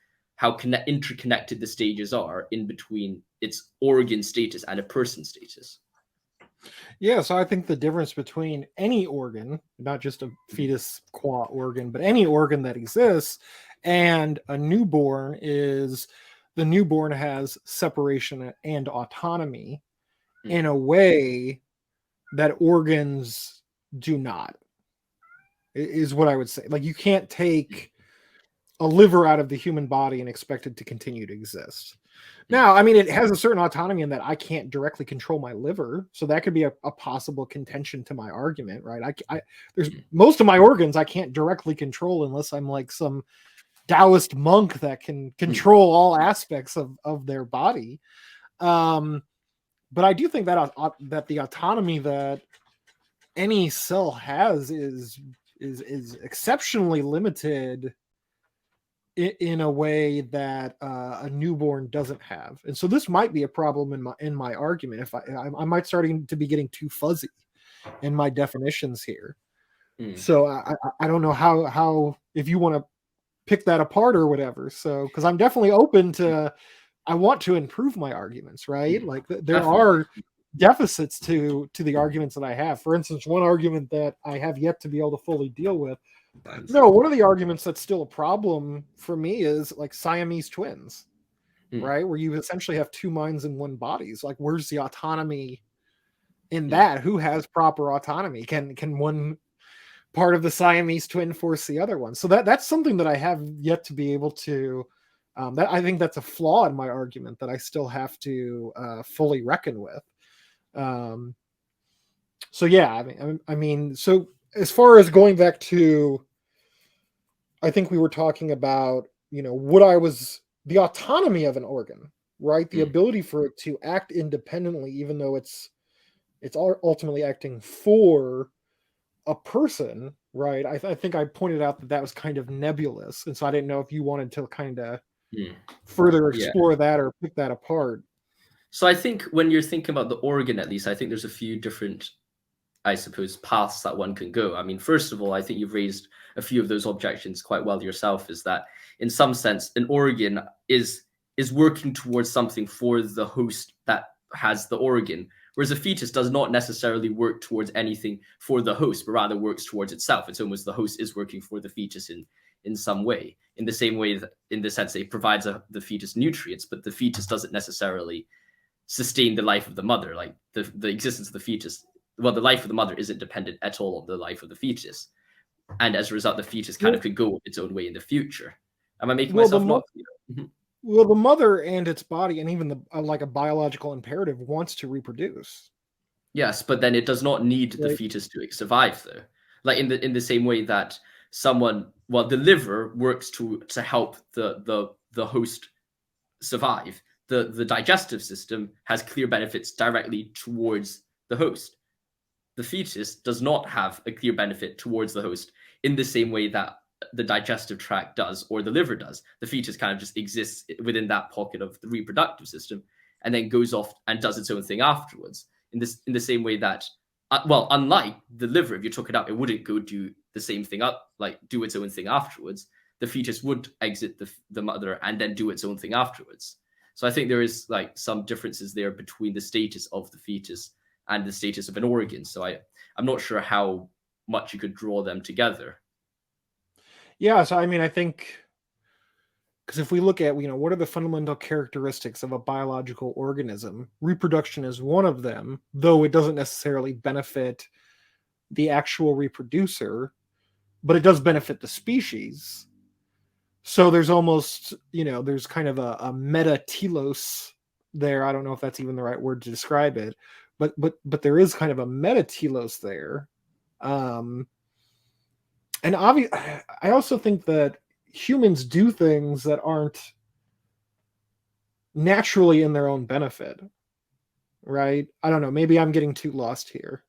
interconnected the stages are in between its organ status and a person status. Yeah, so I think the difference between any organ, not just a fetus qua organ, but any organ that exists, and a newborn is the newborn has separation and autonomy in a way that organs do not, is what I would say. Like, you can't take a liver out of the human body and expect it to continue to exist. Now, I mean, it has a certain autonomy in that I can't directly control my liver, so that could be a possible contention to my argument, right? There's most of my organs I can't directly control unless I'm like some Taoist monk that can control all aspects of their body. But I do think that that the autonomy that any cell has is exceptionally limited in a way that a newborn doesn't have. And so this might be a problem in my argument. If I might starting to be getting too fuzzy in my definitions here. So I don't know how if you want to pick that apart or whatever. So because I'm definitely open to, I want to improve my arguments, right? Like there are deficits to the arguments that I have. For instance, one argument that I have yet to be able to fully deal with. No, one of the arguments that's still a problem for me is like Siamese twins, right? Where you essentially have two minds in one body. It's like, where's the autonomy in that? Who has proper autonomy? Can one part of the Siamese twin force the other one? So that's something that I have yet to be able to. That I think that's a flaw in my argument that I still have to fully reckon with. So yeah, I mean, so as far as going back to, I think we were talking about, the autonomy of an organ, right? The ability for it to act independently, even though it's ultimately acting for a person, right? I think I pointed out that was kind of nebulous, and so I didn't know if you wanted to kind of further explore that or pick that apart. So I think when you're thinking about the organ, at least, I think there's a few different, I suppose, paths that one can go. I mean, first of all, I think you've raised a few of those objections quite well yourself, is that in some sense, an organ is working towards something for the host that has the organ, whereas a fetus does not necessarily work towards anything for the host, but rather works towards itself. It's almost the host is working for the fetus in some way, in the same way that, in the sense that it provides the fetus nutrients, but the fetus doesn't necessarily sustain the life of the mother. Like the existence of the fetus, well, the life of the mother isn't dependent at all on the life of the fetus. And as a result, the fetus kind of could go its own way in the future. Am I making myself not clear? Well, the mother and its body, and even like a biological imperative, wants to reproduce. Yes, but then it does not need the fetus to survive, though. Like in the same way that someone the liver works to help the host survive. The digestive system has clear benefits directly towards the host. The fetus does not have a clear benefit towards the host in the same way that the digestive tract does or the liver does. The fetus kind of just exists within that pocket of the reproductive system and then goes off and does its own thing afterwards. In the same way that, unlike the liver, if you took it out, it wouldn't go do the same thing up, like do its own thing afterwards. The fetus would exit the mother and then do its own thing afterwards. So I think there is like some differences there between the status of the fetus and the status of an organ. So I'm not sure how much you could draw them together. Yeah, so I mean, I think, because if we look at, what are the fundamental characteristics of a biological organism, reproduction is one of them, though it doesn't necessarily benefit the actual reproducer, but it does benefit the species. So there's almost, there's kind of a meta telos there. I don't know if that's even the right word to describe it, but there is kind of a meta telos there. And I also think that humans do things that aren't naturally in their own benefit, right? I don't know. Maybe I'm getting too lost here.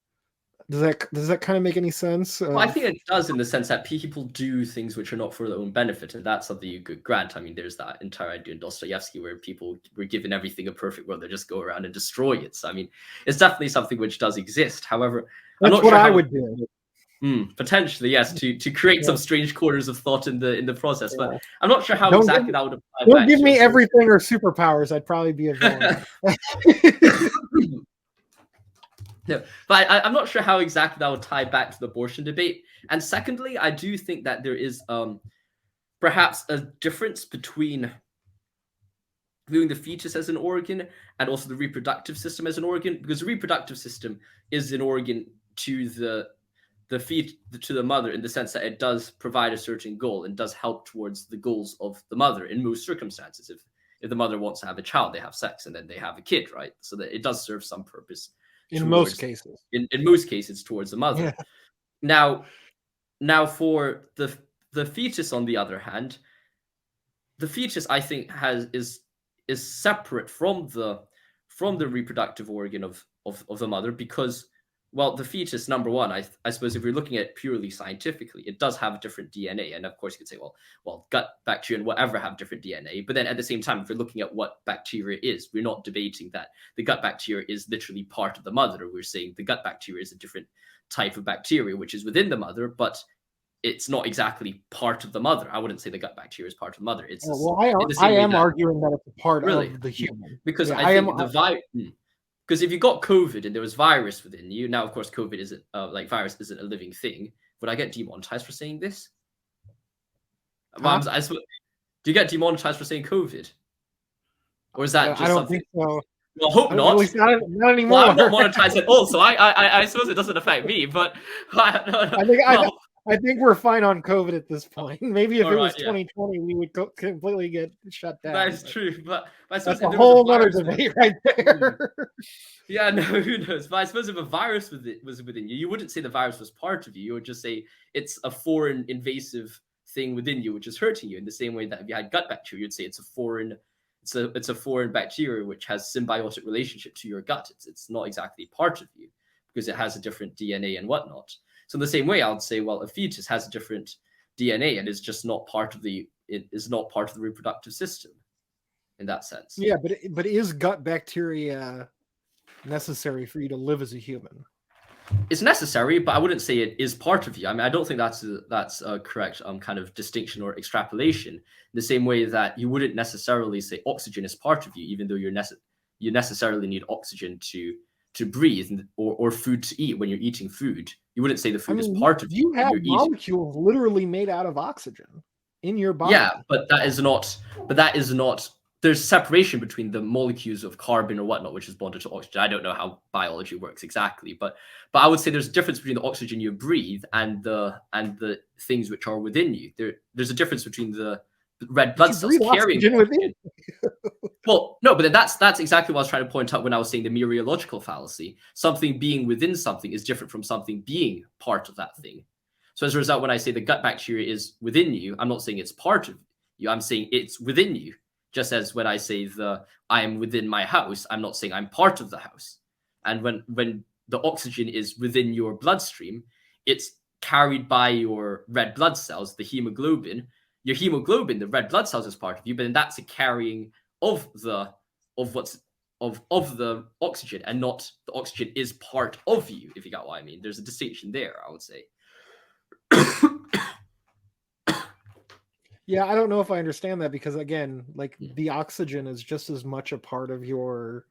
Does that kind of make any sense? Well, I think it does, in the sense that people do things which are not for their own benefit, and that's something you could grant. I mean, there's that entire idea in Dostoevsky where people were given everything a perfect world, they just go around and destroy it. So I mean, it's definitely something which does exist. However, that's I'm not what sure I would do. Potentially, yes, to create some strange corners of thought in the process, Yeah. but I'm not sure how exactly that would apply. Don't give me everything or superpowers. I'd probably be a villain. No, but I'm not sure how exactly that would tie back to the abortion debate. And secondly, I do think that there is perhaps a difference between viewing the fetus as an organ and also the reproductive system as an organ, because the reproductive system is an organ to the mother, in the sense that it does provide a certain goal and does help towards the goals of the mother in most circumstances. If the mother wants to have a child, they have sex and then they have a kid, right? So that it does serve some purpose. In most cases. In most cases towards the mother. Yeah. Now for the fetus, on the other hand, the fetus, I think, is separate from the reproductive organ of the mother, because, well, the fetus, number one, I suppose if you're looking at it purely scientifically, it does have a different DNA. And of course you could say, well, gut bacteria and whatever have different DNA. But then at the same time, if you're looking at what bacteria is, we're not debating that the gut bacteria is literally part of the mother. We're saying the gut bacteria is a different type of bacteria, which is within the mother, but it's not exactly part of the mother. I wouldn't say the gut bacteria is part of the mother. It's I am arguing that it's a part of the human. Because I think the virus. Because if you got COVID and there was virus within you, now of course COVID isn't virus isn't a living thing. Would I get demonetized for saying this? Huh? Do you get demonetized for saying COVID, or is that just I don't something? think so. Well, hope not. At least not anymore. Well, I'm not monetized at all, so I suppose it doesn't affect me. But I think we're fine on COVID at this point. Maybe if it was 2020, we would completely get shut down. That is true, but I suppose that's a whole other debate right there. Yeah, no, who knows? But I suppose if a virus was within you, you wouldn't say the virus was part of you. You would just say it's a foreign invasive thing within you, which is hurting you. In the same way that if you had gut bacteria, you'd say it's a foreign bacteria which has symbiotic relationship to your gut. It's not exactly part of you because it has a different DNA and whatnot. So in the same way, I would say, well, a fetus has a different DNA and is just not part of the reproductive system in that sense. Yeah, but is gut bacteria necessary for you to live as a human? It's necessary, but I wouldn't say it is part of you. I mean, I don't think that's a correct kind of distinction or extrapolation. In the same way that you wouldn't necessarily say oxygen is part of you, even though you necessarily need oxygen to breathe or food to eat when you're eating food. You wouldn't say the food is part of you. You have molecules literally made out of oxygen in your body. Yeah, but that is not. There's separation between the molecules of carbon or whatnot, which is bonded to oxygen. I don't know how biology works exactly, but I would say there's a difference between the oxygen you breathe and the things which are within you. There's a difference between the red blood cells carrying oxygen within. Well, no, but then that's exactly what I was trying to point out when I was saying the mereological fallacy. Something being within something is different from something being part of that thing. So as a result, when I say the gut bacteria is within you, I'm not saying it's part of you. I'm saying it's within you. Just as when I say I am within my house, I'm not saying I'm part of the house. And when the oxygen is within your bloodstream, it's carried by your red blood cells, the hemoglobin. Your hemoglobin, the red blood cells, is part of you, but then that's a carrying of the oxygen, and not the oxygen is part of you, if you got what I mean. There's a distinction there, I would say. Yeah, I don't know if I understand that, because again, like the oxygen is just as much a part of your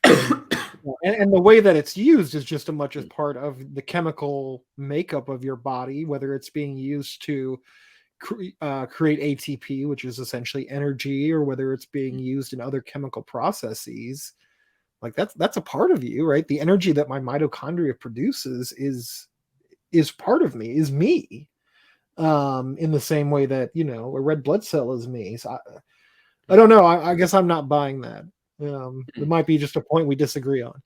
and the way that it's used is just as much as part of the chemical makeup of your body, whether it's being used to create ATP, which is essentially energy, or whether it's being used in other chemical processes. Like that's a part of you, right? The energy that my mitochondria produces is part of me, is me. In the same way that, you know, a red blood cell is me. So I don't know. I guess I'm not buying that. It might be just a point we disagree on.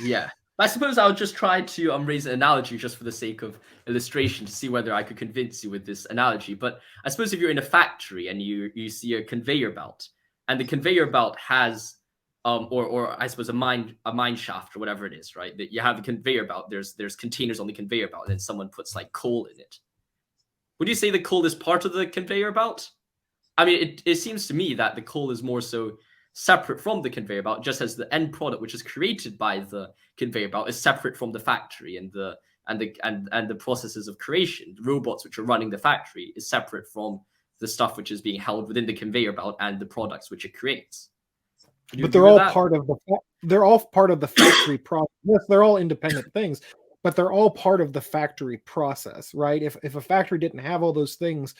Yeah. I suppose I'll just try to raise an analogy just for the sake of illustration to see whether I could convince you with this analogy. But I suppose if you're in a factory and you see a conveyor belt, and the conveyor belt has or I suppose a mine shaft or whatever it is, right? That you have a conveyor belt, there's containers on the conveyor belt, and then someone puts like coal in it. Would you say the coal is part of the conveyor belt? I mean, it seems to me that the coal is more so separate from the conveyor belt, just as the end product, which is created by the conveyor belt, is separate from the factory and the processes of creation. The robots which are running the factory is separate from the stuff which is being held within the conveyor belt and the products which it creates. But they're all part of the factory process. Yes, they're all independent things, but they're all part of the factory process, right? If a factory didn't have all those things,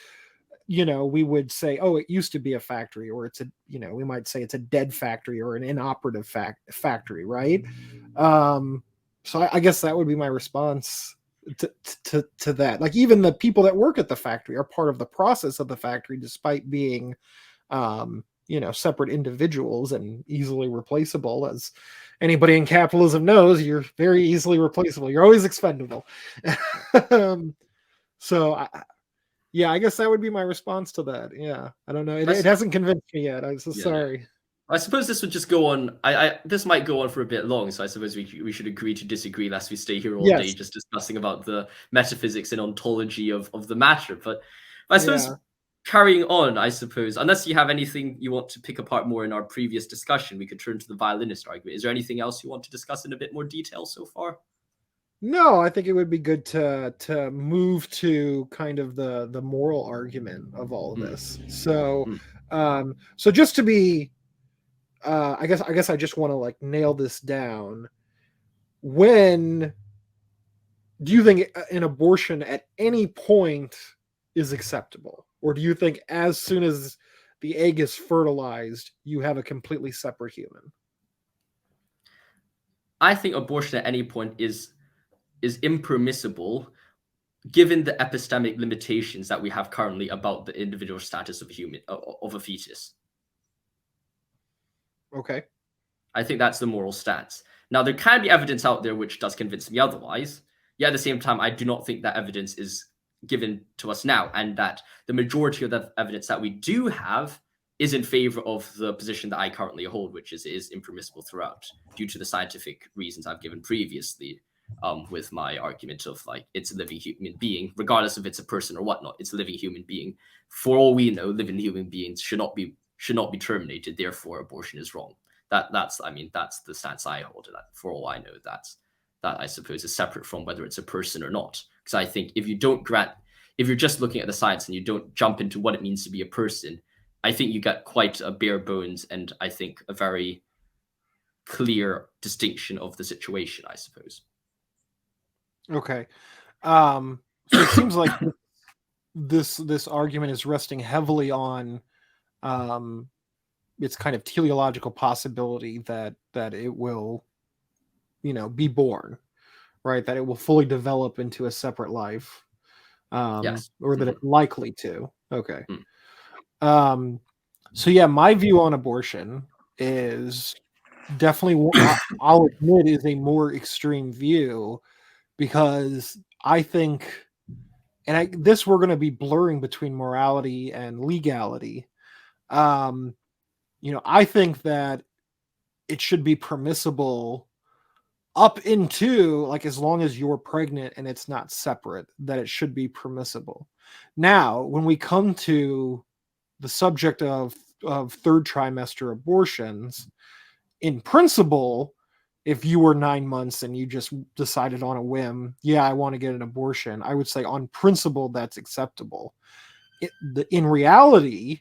you know, we would say, oh, it used to be a factory, or it's a, you know, we might say it's a dead factory or an inoperative factory, right? So I guess that would be my response to that. Like, even the people that work at the factory are part of the process of the factory, despite being, you know, separate individuals and easily replaceable. As anybody in capitalism knows, you're very easily replaceable. You're always expendable. So yeah, I guess that would be my response to that. Yeah, I don't know. It hasn't convinced me yet. I'm so sorry. I suppose this would just go on. This might go on for a bit long, so I suppose we should agree to disagree, lest we stay here all day just discussing about the metaphysics and ontology of the matter. But I suppose carrying on, I suppose, unless you have anything you want to pick apart more in our previous discussion, we could turn to the violinist argument. Is there anything else you want to discuss in a bit more detail so far? No, I think it would be good to move to kind of the moral argument of all of this. So, so just to be, I guess I just want to like nail this down. When do you think an abortion at any point is acceptable, or do you think as soon as the egg is fertilized, you have a completely separate human? I think abortion at any point is impermissible, given the epistemic limitations that we have currently about the individual status of a fetus. Okay. I think that's the moral stance. Now, there can be evidence out there which does convince me otherwise. Yet at the same time, I do not think that evidence is given to us now, and that the majority of the evidence that we do have is in favor of the position that I currently hold, which is impermissible throughout, due to the scientific reasons I've given previously. With my argument of like it's a living human being, regardless if it's a person or whatnot, it's a living human being. For all we know, living human beings should not be terminated. Therefore, abortion is wrong. That's the stance I hold. And for all I know, that I suppose is separate from whether it's a person or not. Because I think if you're just looking at the science and you don't jump into what it means to be a person, I think you get quite a bare bones and I think a very clear distinction of the situation, I suppose. Okay. So it seems like this argument is resting heavily on its kind of teleological possibility that it will, you know, be born, right? That it will fully develop into a separate life, Yes. or that it's likely to. Okay. So yeah, my view on abortion is definitely, I'll admit, is a more extreme view, because I think and this we're going to be blurring between morality and legality. I think that it should be permissible up into, like, as long as you're pregnant and it's not separate, that it should be permissible. Now, when we come to the subject of third trimester abortions, in principle, if you were 9 months and you just decided on a whim, yeah, I want to get an abortion, I would say on principle that's acceptable. In reality,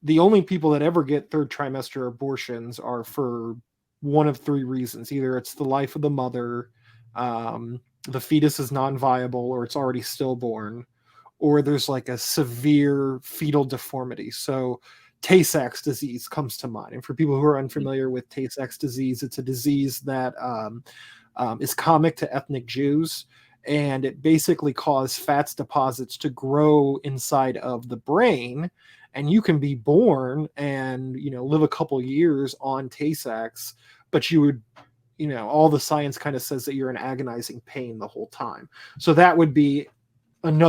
the only people that ever get third trimester abortions are for one of three reasons. Either it's the life of the mother, the fetus is non-viable, or it's already stillborn, or there's like a severe fetal deformity. So Tay-Sachs disease comes to mind. And for people who are unfamiliar with Tay-Sachs disease, it's a disease that is comic to ethnic Jews, and it basically causes fats deposits to grow inside of the brain, and you can be born and live a couple years on Tay-Sachs, but you would, all the science kind of says that you're in agonizing pain the whole time. So that would be one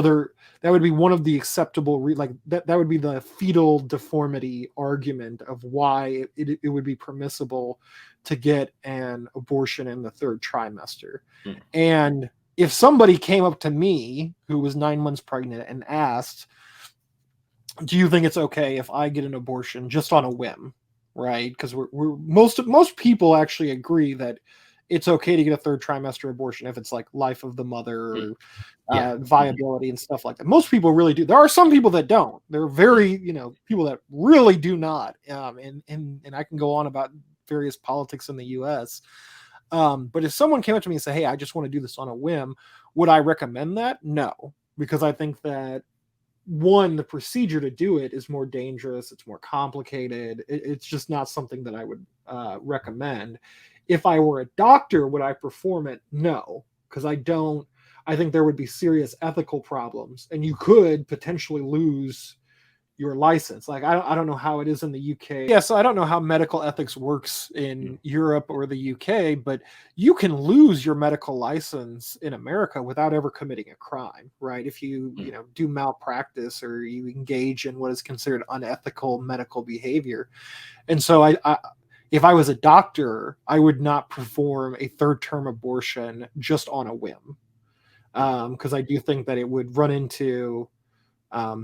of the acceptable that would be the fetal deformity argument of why it would be permissible to get an abortion in the third trimester. And if somebody came up to me who was 9 months pregnant and asked, do you think it's okay if I get an abortion just on a whim, right? Because most people actually agree that it's okay to get a third trimester abortion if it's like life of the mother or viability and stuff like that. Most people really do. There are some people that don't. There are very, people that really do not. And I can go on about various politics in the U.S. But if someone came up to me and said, hey, I just want to do this on a whim, would I recommend that? No, because I think that, one, the procedure to do it is more dangerous. It's more complicated. It's just not something that I would recommend. If I were a doctor, would I perform it? No, because I think there would be serious ethical problems, and you could potentially lose your license. Like, I don't know how it is in the UK. Yeah, so I don't know how medical ethics works in Europe or the UK, but you can lose your medical license in America without ever committing a crime, right? If you, do malpractice or you engage in what is considered unethical medical behavior. And so if I was a doctor, I would not perform a third term abortion just on a whim. Because I do think that it would run into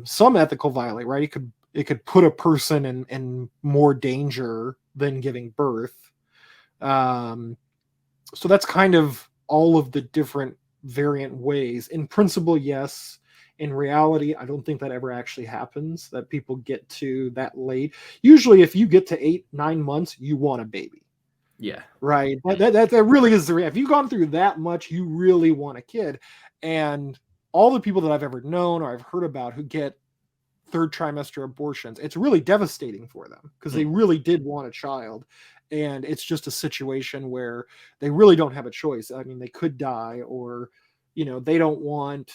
some ethical violation, right? It could put a person in more danger than giving birth. So that's kind of all of the different variant ways. In principle, yes. In reality, I don't think that ever actually happens, that people get to that late. Usually, if you get to 8-9 months, you want a baby. Yeah. Right. That really is if you've gone through that much, you really want a kid. And all the people that I've ever known or I've heard about who get third trimester abortions, it's really devastating for them because they really did want a child. And it's just a situation where they really don't have a choice. I mean, they could die, or, they don't want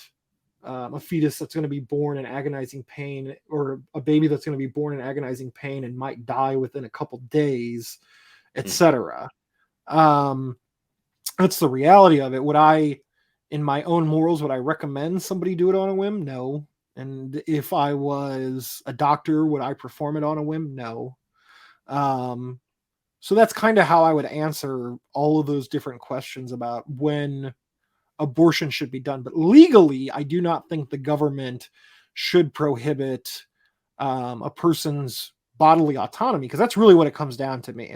a fetus that's going to be born in agonizing pain, or a baby that's going to be born in agonizing pain and might die within a couple days, etc. That's the reality of it. In my own morals, would I recommend somebody do it on a whim? No. And if I was a doctor, would I perform it on a whim? No. So that's kind of how I would answer all of those different questions about when abortion should be done. But legally, I do not think the government should prohibit a person's bodily autonomy, because that's really what it comes down to me.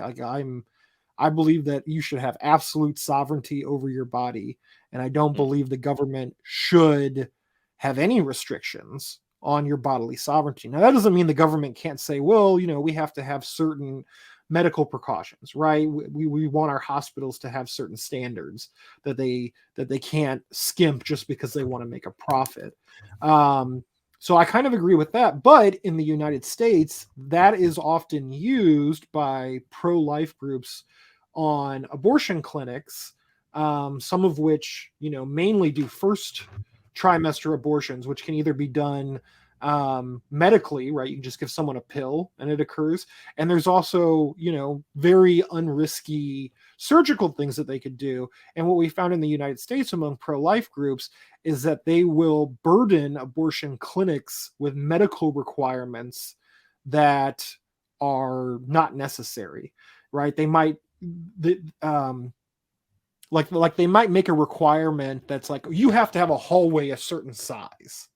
I believe that you should have absolute sovereignty over your body, and I don't believe the government should have any restrictions on your bodily sovereignty. Now, that doesn't mean the government can't say, well, we have to have certain medical precautions, right? We want our hospitals to have certain standards that they can't skimp just because they want to make a profit. So I kind of agree with that. But in the United States, that is often used by pro-life groups on abortion clinics, some of which, mainly do first trimester abortions, which can either be done medically, right? You can just give someone a pill and it occurs. And there's also, very unrisky surgical things that they could do. And what we found in the United States among pro-life groups is that they will burden abortion clinics with medical requirements that are not necessary, right? They might, like they might make a requirement that's like, you have to have a hallway a certain size,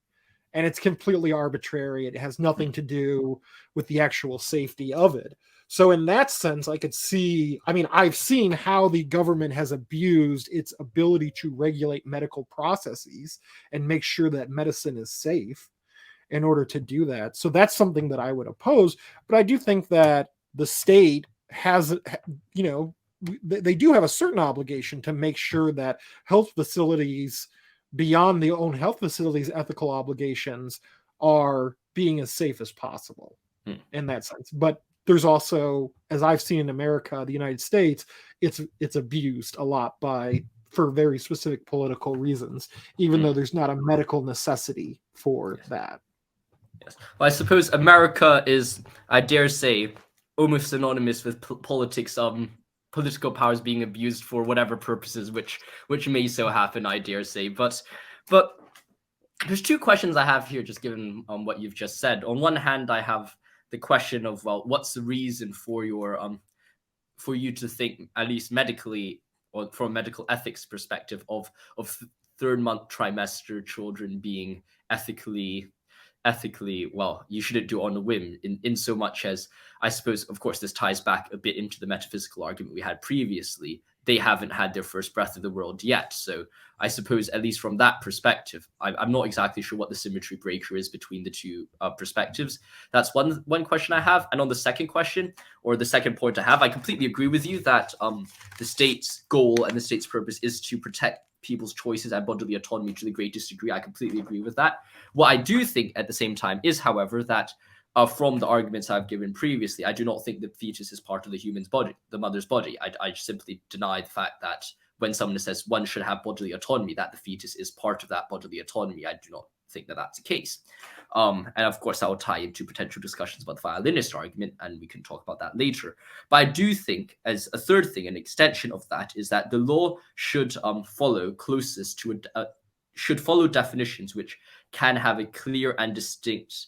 and it's completely arbitrary. It has nothing to do with the actual safety of it. So in that sense, I could see, I've seen how the government has abused its ability to regulate medical processes and make sure that medicine is safe in order to do that. So that's something that I would oppose. But I do think that the state has, they do have a certain obligation to make sure that health facilities, beyond the own health facilities' ethical obligations, are being as safe as possible in that sense. But there's also, as I've seen in America, the United States, it's abused a lot for very specific political reasons, even though there's not a medical necessity for that. Yes. Well, I suppose America is, I dare say, almost synonymous with politics, political powers being abused for whatever purposes, which may so happen, I dare say. But there's two questions I have here, just given what you've just said. On one hand, I have the question of, well, what's the reason for you to think, at least medically or from a medical ethics perspective, of third month trimester children being ethically, well, you shouldn't do it on a whim, in so much as, I suppose, of course, this ties back a bit into the metaphysical argument we had previously. They haven't had their first breath of the world yet. So I suppose, at least from that perspective, I'm not exactly sure what the symmetry breaker is between the two perspectives. That's one question I have. And on the second question, or the second point I have, I completely agree with you that the state's goal and the state's purpose is to protect people's choices and bodily autonomy to the greatest degree. I completely agree with that. What I do think at the same time is, however, that from the arguments I've given previously, I do not think the fetus is part of the human's body, the mother's body. I simply deny the fact that when someone says one should have bodily autonomy, that the fetus is part of that bodily autonomy. I do not think that that's the case. And of course, that will tie into potential discussions about the violinist argument, and we can talk about that later. But I do think, as a third thing, an extension of that, is that the law should follow closest to should follow definitions which can have a clear and distinct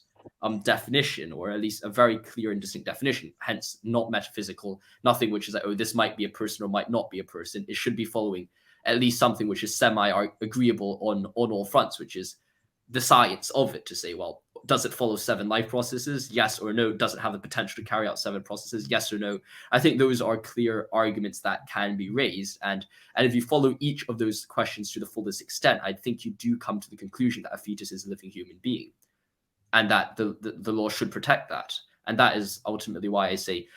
definition, or at least a very clear and distinct definition, hence not metaphysical, nothing which is like, oh, this might be a person or might not be a person. It should be following at least something which is semi-agreeable on all fronts, which is the science of it, to say, well, does it follow 7 life processes? Yes or no. Does it have the potential to carry out 7 processes? Yes or no. I think those are clear arguments that can be raised. And if you follow each of those questions to the fullest extent, I think you do come to the conclusion that a fetus is a living human being, and that the law should protect that. And that is ultimately why I say,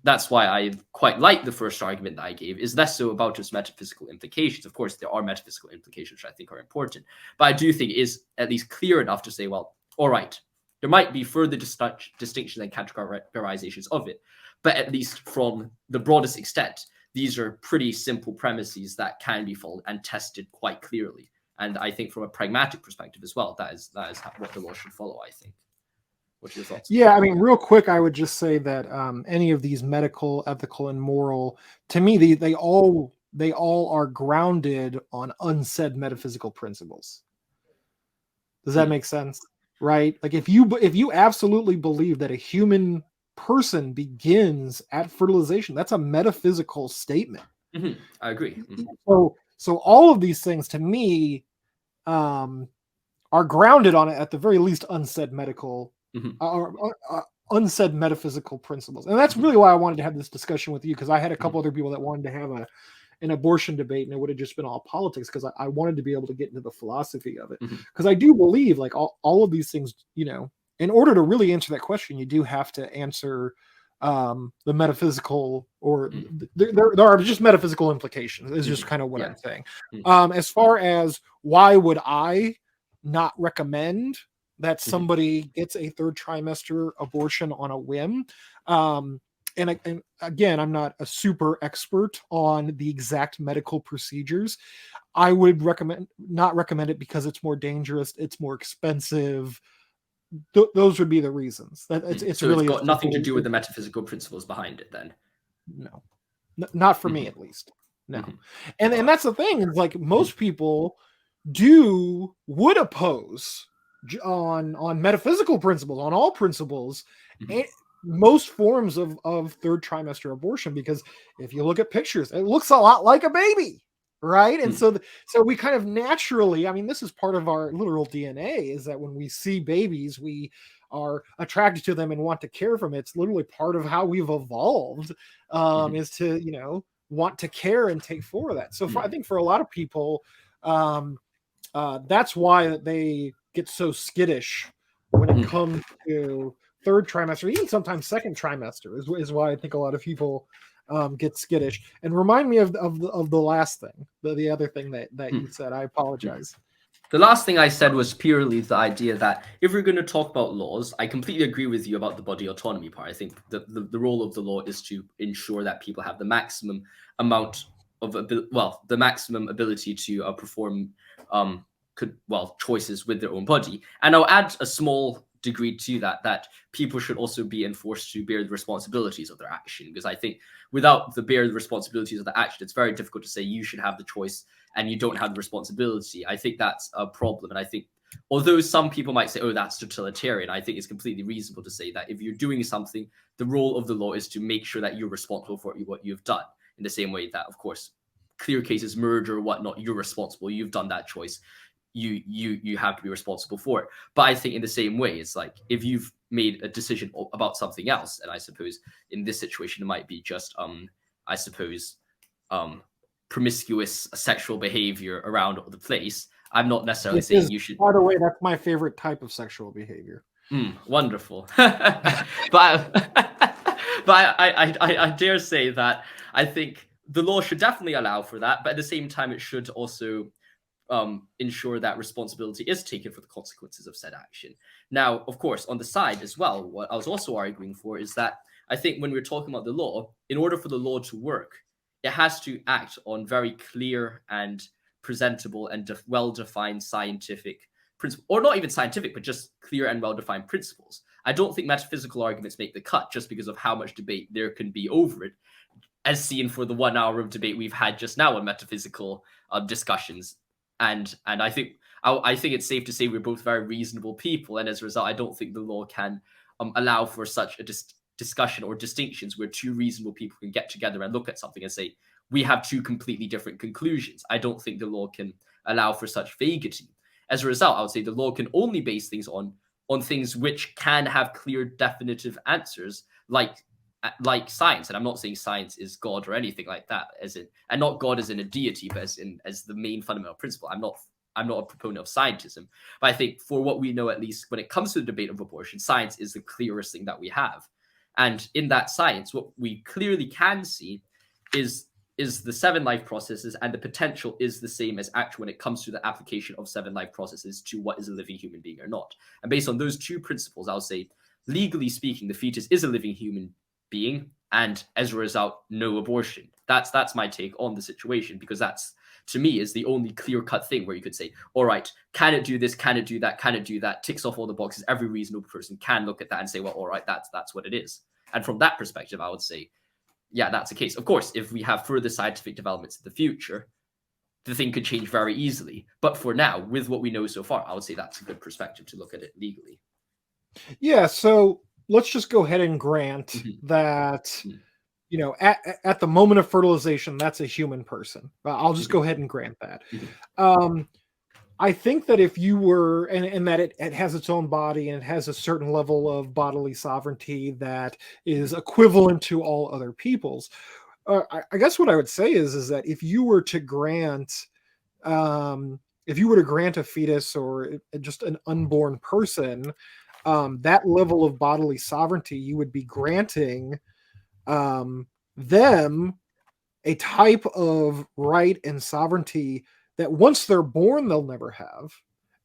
that's why I quite like the first argument that I gave, is less so about its metaphysical implications. Of course, there are metaphysical implications which I think are important, but I do think it is at least clear enough to say, well, all right, there might be further distinctions and categorizations of it, but at least from the broadest extent, these are pretty simple premises that can be followed and tested quite clearly. And I think from a pragmatic perspective as well, that is what the law should follow, I think. What's your thoughts? Yeah, real quick, I would just say that any of these medical, ethical, and moral, to me, they all are grounded on unsaid metaphysical principles. Does that make sense? Right? Like if you absolutely believe that a human person begins at fertilization, that's a metaphysical statement. Mm-hmm. I agree. Mm-hmm. So all of these things, to me, are grounded on, at the very least, unsaid medical, unsaid metaphysical principles. And that's really why I wanted to have this discussion with you, because I had a couple other people that wanted to have an abortion debate, and it would have just been all politics, because I wanted to be able to get into the philosophy of it. Because I do believe, like, all of these things, in order to really answer that question, you do have to answer the metaphysical, or there are just metaphysical implications, is just kind of what I'm saying. As far as why would I not recommend that somebody gets a 3rd trimester abortion on a whim, and again, I'm not a super expert on the exact medical procedures. I would not recommend it because it's more dangerous, it's more expensive, those would be the reasons. That it's So really it's got nothing to simple do with as- the metaphysical principles behind it then. no, not for me at least. No, and that's the thing is like most people would oppose on metaphysical principles, on all principles, and most forms of third trimester abortion, because if you look at pictures, it looks a lot like a baby, right? And so we kind of naturally, I mean, this is part of our literal DNA, is that when we see babies, we are attracted to them and want to care for them. It's literally part of how we've evolved, is to, you know, want to care and take care of that. So I think for a lot of people, that's why they get so skittish when it comes to third trimester, even sometimes second trimester is why I think a lot of people get skittish. And remind me of the last thing, the other thing that you said. I apologize. The last thing I said was purely the idea that if we're going to talk about laws, I completely agree with you about the body autonomy part. I think the role of the law is to ensure that people have the maximum amount of the maximum ability to perform choices with their own body. And I'll add a small degree to that people should also be enforced to bear the responsibilities of their action, because I think without the bear the responsibilities of the action, it's very difficult to say you should have the choice and you don't have the responsibility. I think that's a problem. And I think although some people might say, oh, that's totalitarian, I think it's completely reasonable to say that if you're doing something, the role of the law is to make sure that you're responsible for what you've done, in the same way that, of course, clear cases, murder or whatnot, you're responsible, you've done that choice, you have to be responsible for it. But I think in the same way, it's like if you've made a decision about something else, and I suppose in this situation it might be just promiscuous sexual behavior around the place. I'm not necessarily saying you should. By the way, that's my favorite type of sexual behavior. Wonderful. but I dare say that I think the law should definitely allow for that, but at the same time it should also ensure that responsibility is taken for the consequences of said action. Now, of course, on the side as well, what I was also arguing for is that I think when we're talking about the law, in order for the law to work, it has to act on very clear and presentable and well-defined scientific principles, or not even scientific, but just clear and well-defined principles. I don't think metaphysical arguments make the cut just because of how much debate there can be over it, as seen for the 1 hour of debate we've had just now on metaphysical discussions. And I think it's safe to say we're both very reasonable people, and as a result, I don't think the law can allow for such a discussion or distinctions where two reasonable people can get together and look at something and say we have two completely different conclusions. I don't think the law can allow for such vaguity. As a result, I would say the law can only base things on things which can have clear, definitive answers, like science. And I'm not saying science is God or anything like that, and not God as in a deity, but as the main fundamental principle. I'm not a proponent of scientism, but I think for what we know, at least when it comes to the debate of abortion, science is the clearest thing that we have. And in that science, what we clearly can see is the 7 life processes, and the potential is the same as actual when it comes to the application of 7 life processes to what is a living human being or not. And based on those two principles, I'll say, legally speaking, the fetus is a living human being, and as a result, no abortion. That's my take on the situation, because that's, to me, is the only clear-cut thing where you could say, all right, can it do this, can it do that, can it do that, ticks off all the boxes. Every reasonable person can look at that and say, well, all right, that's what it is. And from that perspective, I would say, yeah, that's the case. Of course, if we have further scientific developments in the future, the thing could change very easily. But for now, with what we know so far, I would say that's a good perspective to look at it legally. Yeah, so let's just go ahead and grant that, you know, at the moment of fertilization, that's a human person. I'll just go ahead and grant that. I think that if you were, and that it has its own body and it has a certain level of bodily sovereignty that is equivalent to all other people's, I guess what I would say is that if you were to grant a fetus or just an unborn person that level of bodily sovereignty, you would be granting them a type of right and sovereignty that once they're born, they'll never have,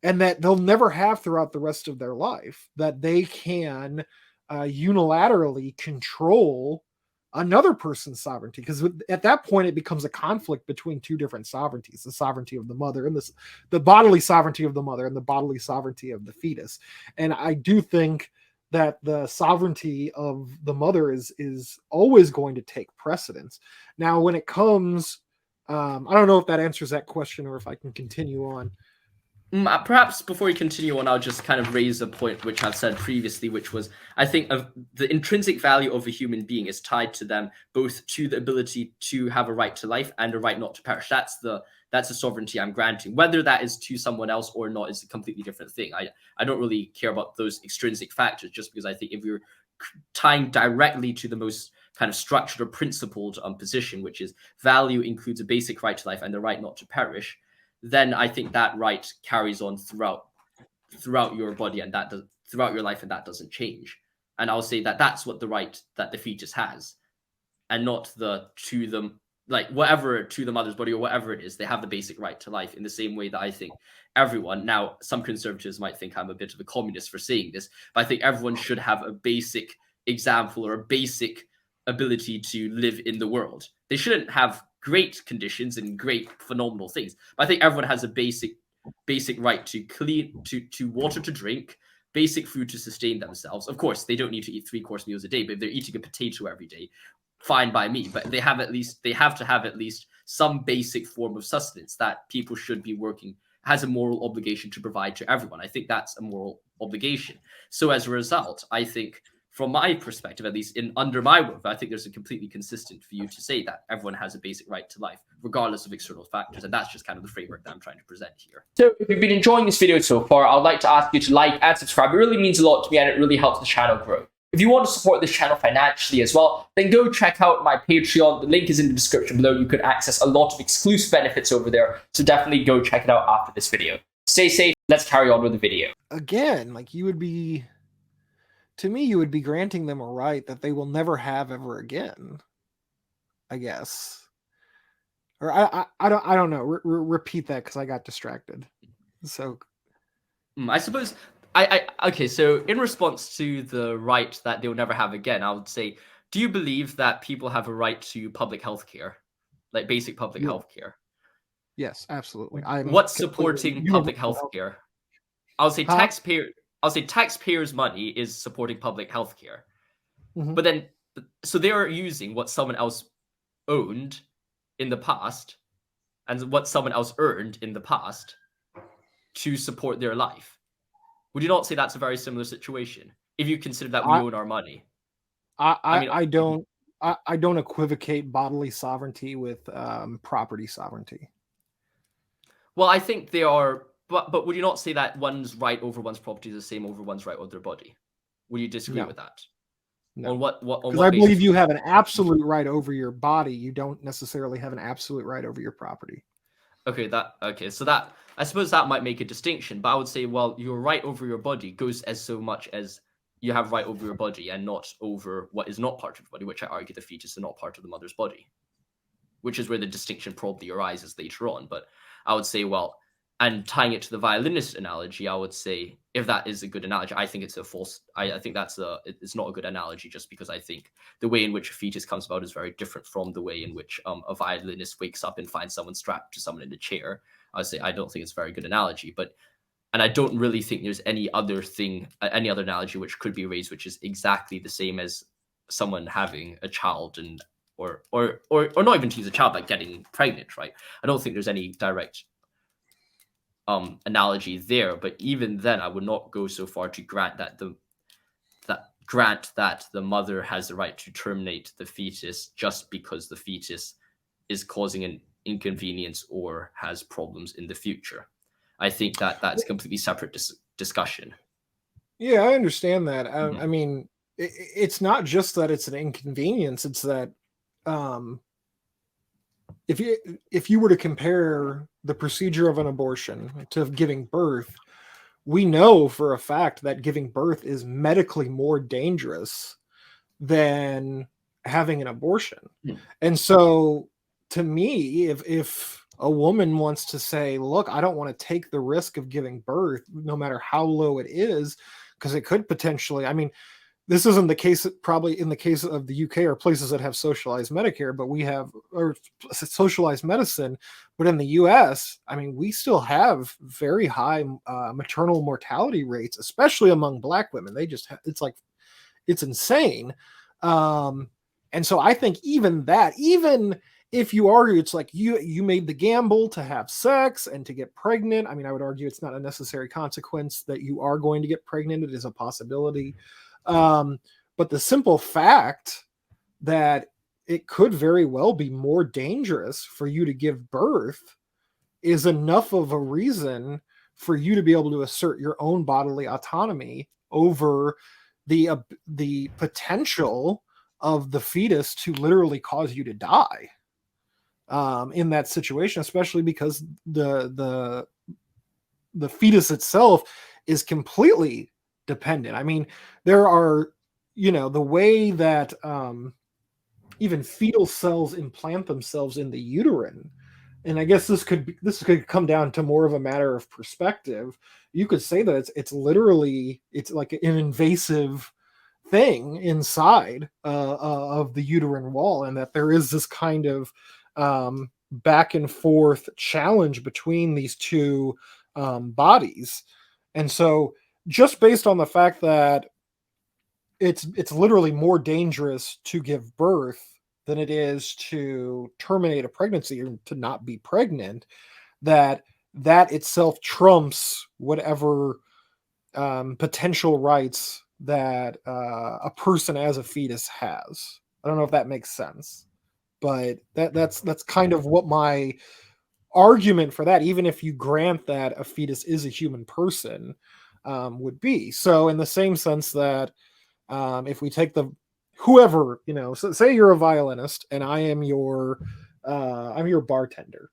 and that they'll never have throughout the rest of their life, that they can unilaterally control another person's sovereignty, because at that point it becomes a conflict between two different sovereignties: the sovereignty of the mother and the bodily sovereignty of the mother and the bodily sovereignty of the fetus. And I do think that the sovereignty of the mother is always going to take precedence. Now, when it comes, I don't know if that answers that question or if I can continue on. Perhaps before we continue on, I'll just kind of raise a point which I've said previously, which was I think of the intrinsic value of a human being is tied to them both to the ability to have a right to life and a right not to perish. That's the sovereignty I'm granting. Whether that is to someone else or not is a completely different thing. I don't really care about those extrinsic factors, just because I think if you're tying directly to the most kind of structured or principled position, which is value includes a basic right to life and the right not to perish, then I think that right carries on throughout your body and throughout your life, and that doesn't change. And I'll say that that's what the right that the fetus has, and not to the mother's body or whatever it is. They have the basic right to life in the same way that I think everyone. Now, some conservatives might think I'm a bit of a communist for saying this, but I think everyone should have a basic example or a basic ability to live in the world. They shouldn't have great conditions and great phenomenal things, but I think everyone has a basic right to to water to drink, basic food to sustain themselves. Of course, they don't need to eat 3-course meals a day, but if they're eating a potato every day, fine by me. But they have to have at least some basic form of sustenance that people should be working, has a moral obligation to provide to everyone. I think that's a moral obligation. So as a result, I think from my perspective, at least under my work, I think there's a completely consistent view to say that everyone has a basic right to life, regardless of external factors. And that's just kind of the framework that I'm trying to present here. So if you've been enjoying this video so far, I'd like to ask you to like and subscribe. It really means a lot to me and it really helps the channel grow. If you want to support this channel financially as well, then go check out my Patreon. The link is in the description below. You can access a lot of exclusive benefits over there. So definitely go check it out after this video. Stay safe. Let's carry on with the video. Again, like you would be granting them a right that they will never have ever again, I guess. Or I don't know. Repeat that because I got distracted. So I suppose okay. So in response to the right that they'll never have again, I would say, do you believe that people have a right to public health care, like basic public health care? Yes, absolutely. What's supporting public health care? I would say taxpayers' money is supporting public health care. Mm-hmm. But then, so they are using what someone else owned in the past and what someone else earned in the past to support their life. Would you not say that's a very similar situation if you consider that we own our money? I don't equivocate bodily sovereignty with property sovereignty. Well, I think they are. But would you not say that one's right over one's property is the same over one's right over their body? Would you disagree with that? No. On what Because I believe you have an absolute right over your body. You don't necessarily have an absolute right over your property. Okay. So that, I suppose that might make a distinction, but I would say, well, your right over your body goes as so much as you have right over your body and not over what is not part of your body, which I argue the fetus is not part of the mother's body, which is where the distinction probably arises later on. But I would say, well, and tying it to the violinist analogy, I would say, if that is a good analogy, I think it's a false. I think it's not a good analogy, just because I think the way in which a fetus comes about is very different from the way in which a violinist wakes up and finds someone strapped to someone in a chair. I would say I don't think it's a very good analogy, and I don't really think there's any other analogy which could be raised, which is exactly the same as someone having a child or not even to use a child, but getting pregnant, right? I don't think there's any direct analogy there, but even then I would not go so far to grant that the mother has the right to terminate the fetus just because the fetus is causing an inconvenience or has problems in the future. I think that's a completely separate discussion. Yeah, I understand that. Mm-hmm. I mean, it's not just that it's an inconvenience, it's that if you were to compare the procedure of an abortion to giving birth, we know for a fact that giving birth is medically more dangerous than having an abortion. Mm. And so to me, if a woman wants to say, look, I don't want to take the risk of giving birth, no matter how low it is, because it could potentially, I mean, this isn't the case probably in the case of the UK or places that have socialized Medicare, but we have, or socialized medicine. But in the US, I mean, we still have very high maternal mortality rates, especially among Black women. They just it's like, it's insane. And so I think even if you argue it's like you made the gamble to have sex and to get pregnant, I mean, I would argue it's not a necessary consequence that you are going to get pregnant. It is a possibility. But the simple fact that it could very well be more dangerous for you to give birth is enough of a reason for you to be able to assert your own bodily autonomy over the potential of the fetus to literally cause you to die in that situation, especially because the fetus itself is completely dependent. I mean, there are, the way that even fetal cells implant themselves in the uterine, and I guess this could come down to more of a matter of perspective. You could say that it's literally, it's like an invasive thing inside of the uterine wall, and that there is this kind of back and forth challenge between these two bodies. And so just based on the fact that it's literally more dangerous to give birth than it is to terminate a pregnancy or to not be pregnant, that itself trumps whatever potential rights that a person as a fetus has. I don't know if that makes sense, but that's kind of what my argument for that, even if you grant that a fetus is a human person, would be. So in the same sense that if we take whoever, so say you're a violinist and I am I'm your bartender,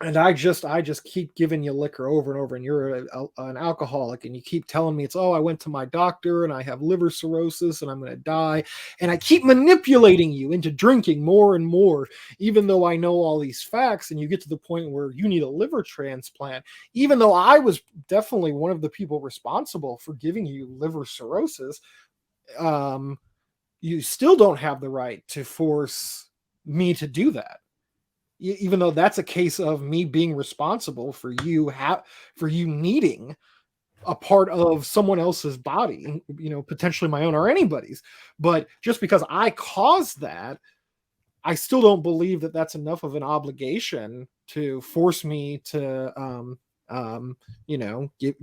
and I just keep giving you liquor over and over, and you're an alcoholic, and you keep telling me I went to my doctor and I have liver cirrhosis and I'm going to die, and I keep manipulating you into drinking more and more, even though I know all these facts, and you get to the point where you need a liver transplant, even though I was definitely one of the people responsible for giving you liver cirrhosis. You still don't have the right to force me to do that, even though that's a case of me being responsible for you needing a part of someone else's body, potentially my own or anybody's. But just because I caused that, I still don't believe that that's enough of an obligation to force me to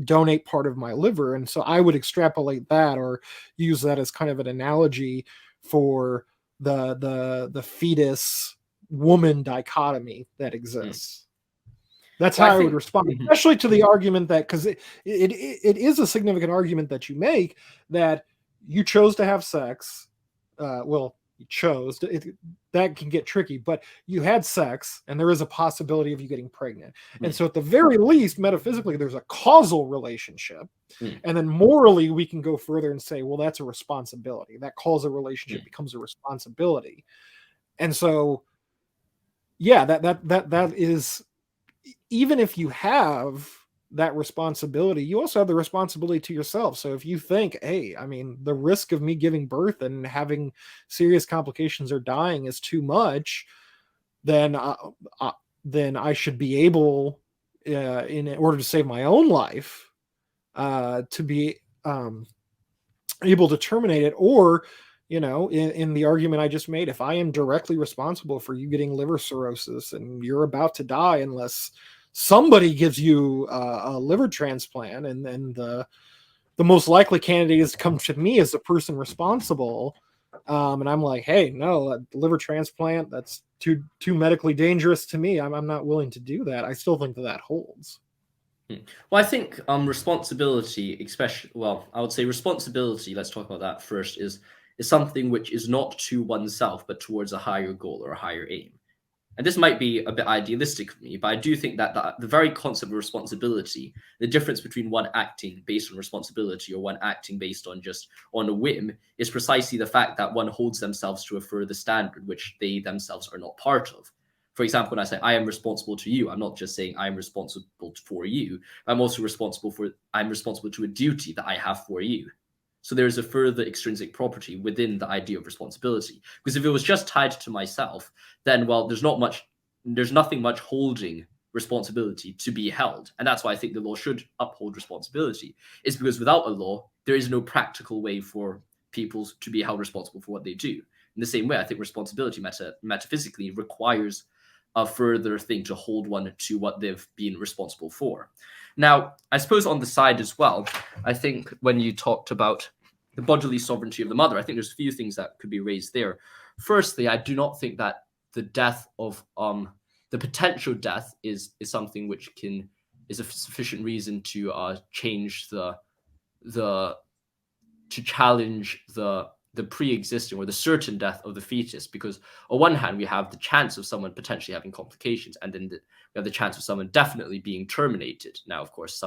donate part of my liver. And so I would extrapolate that, or use that as kind of an analogy for the fetus woman dichotomy that exists. That's how I would respond, especially to the argument that, because it is a significant argument that you make, that you chose to have sex. You chose that can get tricky, but you had sex and there is a possibility of you getting pregnant. And so at the very least, metaphysically, there's a causal relationship. And then morally, we can go further and say, well, that's a responsibility. That causal relationship becomes a responsibility. And so, yeah, that is, even if you have that responsibility, you also have the responsibility to yourself. So if you think, hey, I mean, the risk of me giving birth and having serious complications or dying is too much, then I should be able, in order to save my own life, to be able to terminate it. Or, in the argument I just made, if I am directly responsible for you getting liver cirrhosis and you're about to die unless somebody gives you a liver transplant, and then the most likely candidate is to come to me as the person responsible, and I'm like, hey, no, liver transplant, that's too medically dangerous to me. I'm not willing to do that. I still think that holds. Well, I think responsibility, especially, I would say responsibility, let's talk about that first, is something which is not to oneself, but towards a higher goal or a higher aim. And this might be a bit idealistic for me, but I do think that the very concept of responsibility, the difference between one acting based on responsibility or one acting based on a whim, is precisely the fact that one holds themselves to a further standard which they themselves are not part of. For example, when I say I am responsible to you, I'm not just saying I'm responsible for you. I'm responsible to a duty that I have for you. So there's a further extrinsic property within the idea of responsibility. Because if it was just tied to myself, then, well, there's nothing much holding responsibility to be held. And that's why I think the law should uphold responsibility. It's because without a law, there is no practical way for people to be held responsible for what they do. In the same way, I think responsibility metaphysically requires a further thing to hold one to what they've been responsible for. Now, I suppose on the side as well, I think when you talked about the bodily sovereignty of the mother, I think there's a few things that could be raised there. Firstly, I do not think that the death of the potential death is something which is a sufficient reason to change to challenge the pre-existing or the certain death of the fetus, because on one hand we have the chance of someone potentially having complications, and then we have the chance of someone definitely being terminated. Now, of course,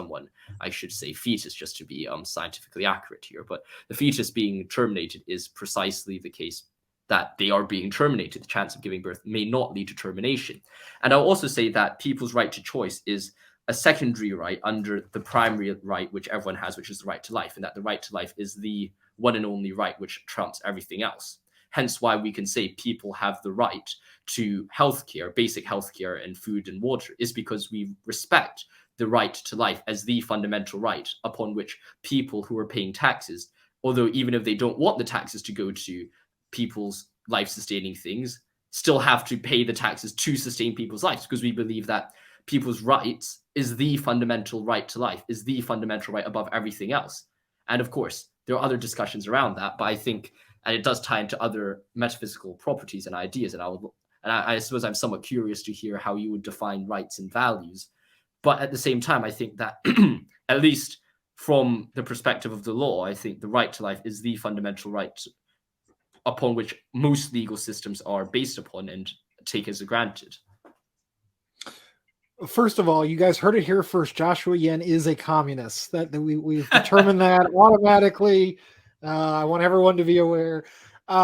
I should say fetus just to be scientifically accurate here, but the fetus being terminated is precisely the case that they are being terminated. The chance of giving birth may not lead to termination. And I'll also say that people's right to choice is a secondary right under the primary right which everyone has, which is the right to life, and that the right to life is the one and only right which trumps everything else. Hence why we can say people have the right to healthcare, basic healthcare and food and water, is because we respect the right to life as the fundamental right upon which people who are paying taxes, although even if they don't want the taxes to go to people's life-sustaining things, still have to pay the taxes to sustain people's lives, because we believe that people's rights is the fundamental right to life, is the fundamental right above everything else. And of course, there are other discussions around that, but I think, and it does tie into other metaphysical properties and ideas, and I suppose I'm somewhat curious to hear how you would define rights and values. But at the same time, I think that at least from the perspective of the law, I think the right to life is the fundamental right upon which most legal systems are based upon and take as a granted. First of all, you guys heard it here first. Joshuajwyen is a communist. We've determined that automatically. I want everyone to be aware. Should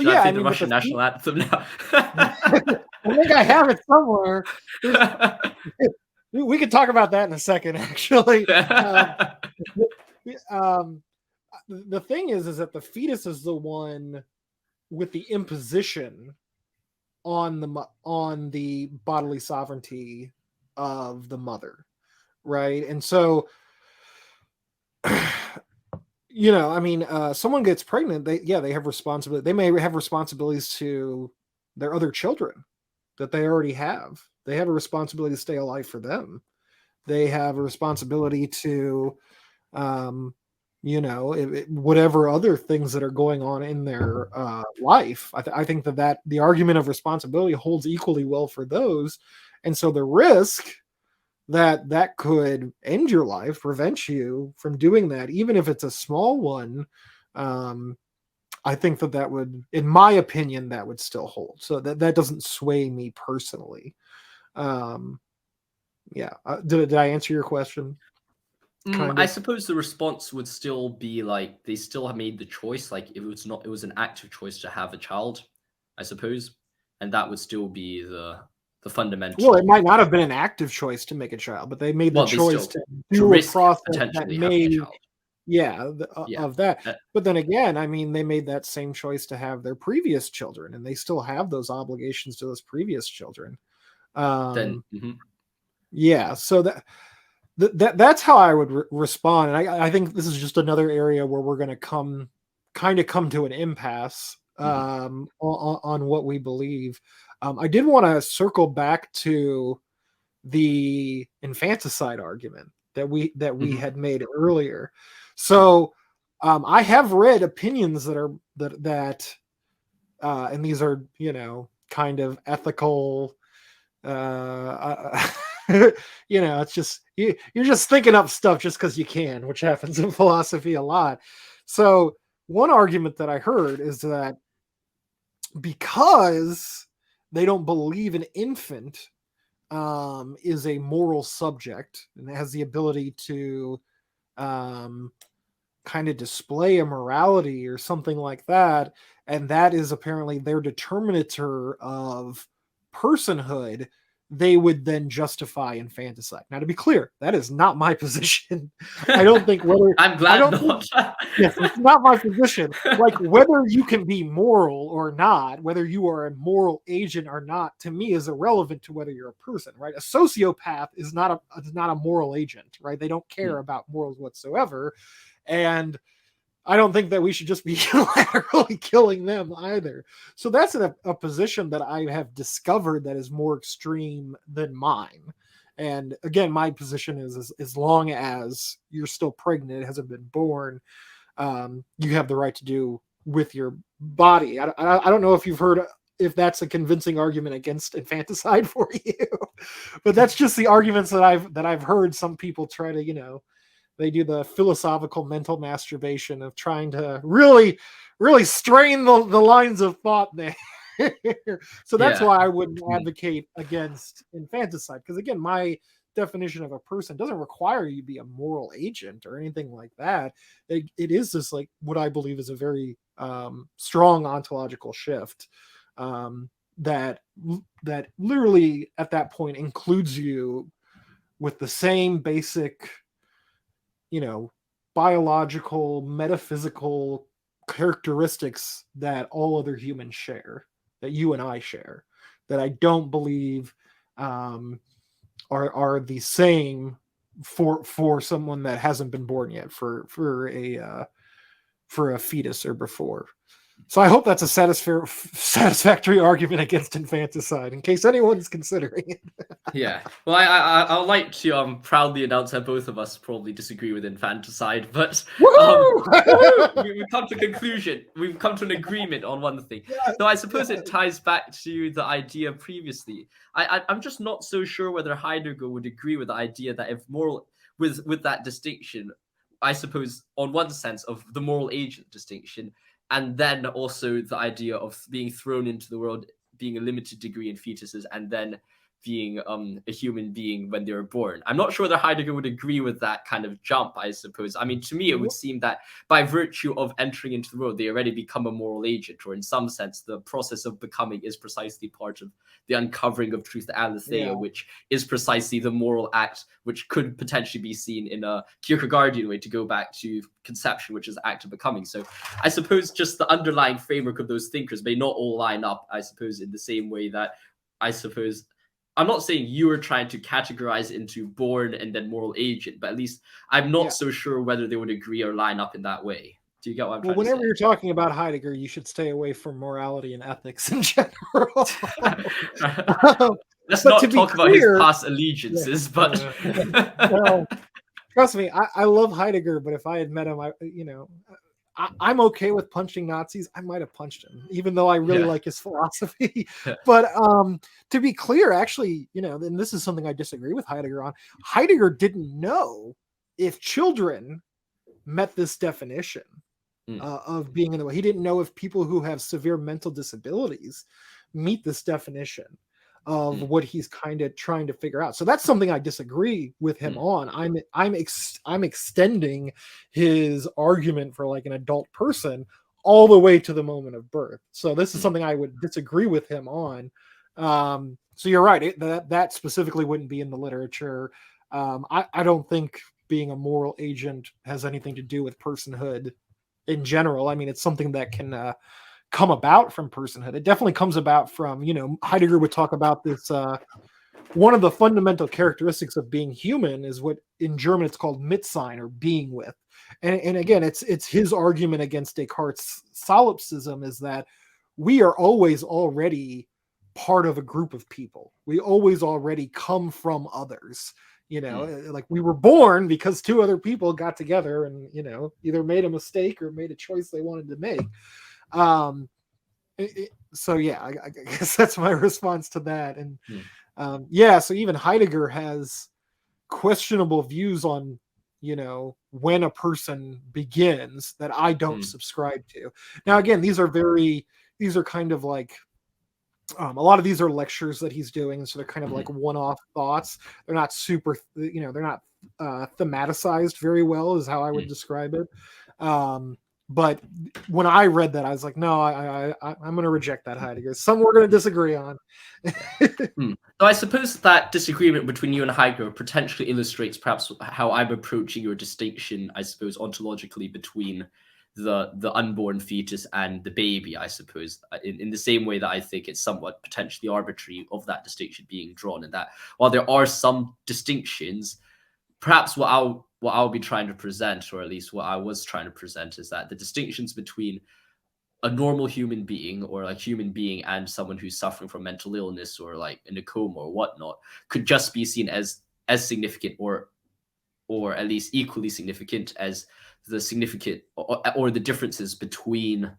I say the Russian national anthem now? I think I have it somewhere. We could talk about that in a second, actually. The thing is that the fetus is the one with the imposition on the bodily sovereignty of the mother, right? And so, someone gets pregnant, they have responsibility. They may have responsibilities to their other children that they already have. They have a responsibility to stay alive for them. They have a responsibility to, whatever other things that are going on in their life. I think that the argument of responsibility holds equally well for those. And so the risk that could end your life, prevent you from doing that, even if it's a small one, I think that would, in my opinion, that would still hold. So that doesn't sway me personally. Did I answer your question? Kind of. I suppose the response would still be like they still have made the choice. Like it was an active choice to have a child, I suppose, and that would still be the fundamental. Well, it might not have been an active choice to make a child, but they made the choice to do a process that made of that. But then again, I mean, they made that same choice to have their previous children, and they still have those obligations to those previous children. Yeah, so that's how I would respond. And I think this is just another area where we're going to come to an impasse on what we believe. I did want to circle back to the infanticide argument that we had made earlier. So I have read opinions that and these are, kind of ethical, it's just you're just thinking up stuff just because you can, which happens in philosophy a lot. So one argument that I heard is that because they don't believe an infant is a moral subject and has the ability to kind of display a morality or something like that, and that is apparently their determinator of personhood, they would then justify infanticide. Now, to be clear, that is not my position. I don't think whether I'm glad not. Yes, it's not my position. Like, whether you can be moral or not, whether you are a moral agent or not, to me is irrelevant to whether you're a person, right? A sociopath is not a moral agent, right? They don't care about morals whatsoever. And I don't think that we should just be unilaterally killing them either. So that's a position that I have discovered that is more extreme than mine. And again, my position is as long as you're still pregnant, it hasn't been born, you have the right to do with your body. I don't know if you've heard if that's a convincing argument against infanticide for you, but that's just the arguments that I've heard some people try to, they do the philosophical mental masturbation of trying to really strain the lines of thought there. So that's why I wouldn't advocate against infanticide, because again, my definition of a person doesn't require you to be a moral agent or anything like that. It is just like what I believe is a very strong ontological shift that literally at that point includes you with the same basic, biological, metaphysical characteristics that all other humans share, that you and I share, that I don't believe are the same for someone that hasn't been born yet, for a fetus or before. So I hope that's a satisfactory argument against infanticide, in case anyone's considering it. Yeah. Well, I would like to proudly announce that both of us probably disagree with infanticide, but we've come to a conclusion. We've come to an agreement on one thing. So I suppose it ties back to the idea previously. I'm just not so sure whether Heidegger would agree with the idea that if moral, with that distinction, I suppose on one sense of the moral agent distinction, and then also the idea of being thrown into the world, being a limited degree in fetuses, and then being a human being when they were born. I'm not sure whether Heidegger would agree with that kind of jump, I suppose. I mean, to me, it would seem that by virtue of entering into the world, they already become a moral agent, or in some sense, the process of becoming is precisely part of the uncovering of truth, the aletheia, which is precisely the moral act, which could potentially be seen in a Kierkegaardian way, to go back to conception, which is the act of becoming. So I suppose just the underlying framework of those thinkers may not all line up, I suppose, in the same way that I suppose, I'm not saying you are trying to categorize into born and then moral agent, but at least I'm not so sure whether they would agree or line up in that way. Do you get what I'm trying to say? Whenever you're talking about Heidegger, you should stay away from morality and ethics in general. Let's not talk about his past allegiances, but trust me, I love Heidegger, but if I had met him, I'm okay with punching Nazis. I might have punched him, even though I really like his philosophy. But to be clear, actually, and this is something I disagree with Heidegger on. Heidegger didn't know if children met this definition of being in the way. He didn't know if people who have severe mental disabilities meet this definition of what he's kind of trying to figure out. So that's something I disagree with him on. I'm extending his argument for like an adult person all the way to the moment of birth. So this is something I would disagree with him on. So you're right. That specifically wouldn't be in the literature. I don't think being a moral agent has anything to do with personhood in general. I mean, it's something that can come about from personhood. It definitely comes about from, Heidegger would talk about this. One of the fundamental characteristics of being human is what in German it's called Mitsein, or being with. And again, it's his argument against Descartes' solipsism, is that we are always already part of a group of people. We always already come from others. Like we were born because two other people got together and, either made a mistake or made a choice they wanted to make. So yeah, I guess that's my response to that. And so even Heidegger has questionable views on, when a person begins that I don't subscribe to. Now, again, these are kind of like, a lot of these are lectures that he's doing, so they're kind of like one-off thoughts. They're not super, they're not thematicized very well, is how I would describe it. But when I read that, I was like, no, I'm going to reject that, Heidegger. Some we're going to disagree on. So I suppose that disagreement between you and Heidegger potentially illustrates perhaps how I'm approaching your distinction, I suppose, ontologically between the unborn fetus and the baby, I suppose, in the same way that I think it's somewhat potentially arbitrary of that distinction being drawn, and that while there are some distinctions, perhaps what I'll be trying to present, or at least what I was trying to present, is that the distinctions between a normal human being, or like human being, and someone who's suffering from mental illness or like in a coma or whatnot could just be seen as significant, or at least equally significant as the significant or the differences between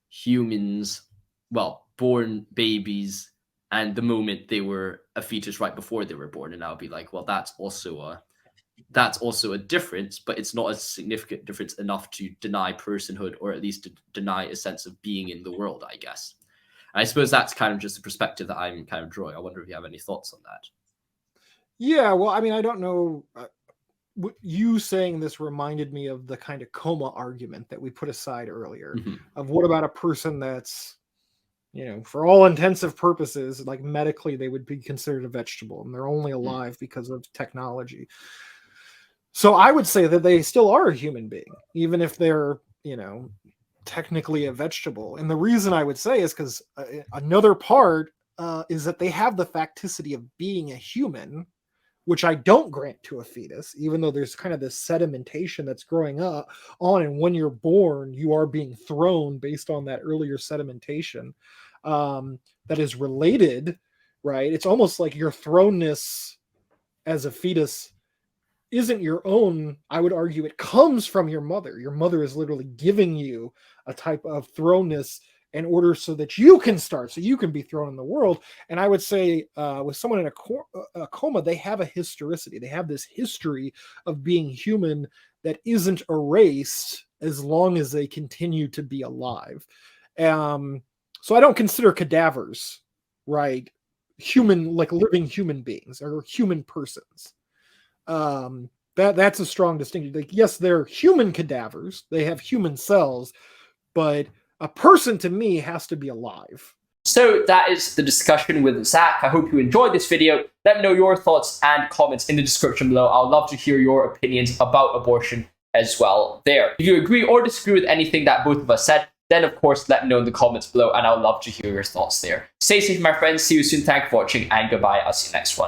humans, well, born babies, and the moment they were a fetus right before they were born. And I'll be like, well, that's also a difference, but it's not a significant difference enough to deny personhood, or at least to deny a sense of being in the world, I guess. And I suppose that's kind of just a perspective that I'm kind of drawing. I wonder if you have any thoughts on that. Yeah, well, I mean, I don't know. You saying this reminded me of the kind of coma argument that we put aside earlier, of what about a person that's, for all intensive purposes, like medically, they would be considered a vegetable and they're only alive because of technology. So I would say that they still are a human being, even if they're, technically a vegetable. And the reason I would say is because another part is that they have the facticity of being a human, which I don't grant to a fetus, even though there's kind of this sedimentation that's growing up on. And when you're born, you are being thrown based on that earlier sedimentation that is related, right? It's almost like your thrownness as a fetus isn't your own. I would argue it comes from your mother. Your mother is literally giving you a type of thrownness in order so that you can start, so you can be thrown in the world. And I would say with someone in a coma, they have a historicity. They have this history of being human that isn't erased as long as they continue to be alive. So I don't consider cadavers, right, human, like living human beings or human persons. That's a strong distinction. Like, yes, they're human cadavers. They have human cells, but a person to me has to be alive. So that is the discussion with Zach. I hope you enjoyed this video. Let me know your thoughts and comments in the description below. I'd love to hear your opinions about abortion as well there. If you agree or disagree with anything that both of us said, then of course let me know in the comments below, and I'd love to hear your thoughts there. Stay safe, my friends. See you soon. Thank you for watching, and goodbye. I'll see you next one.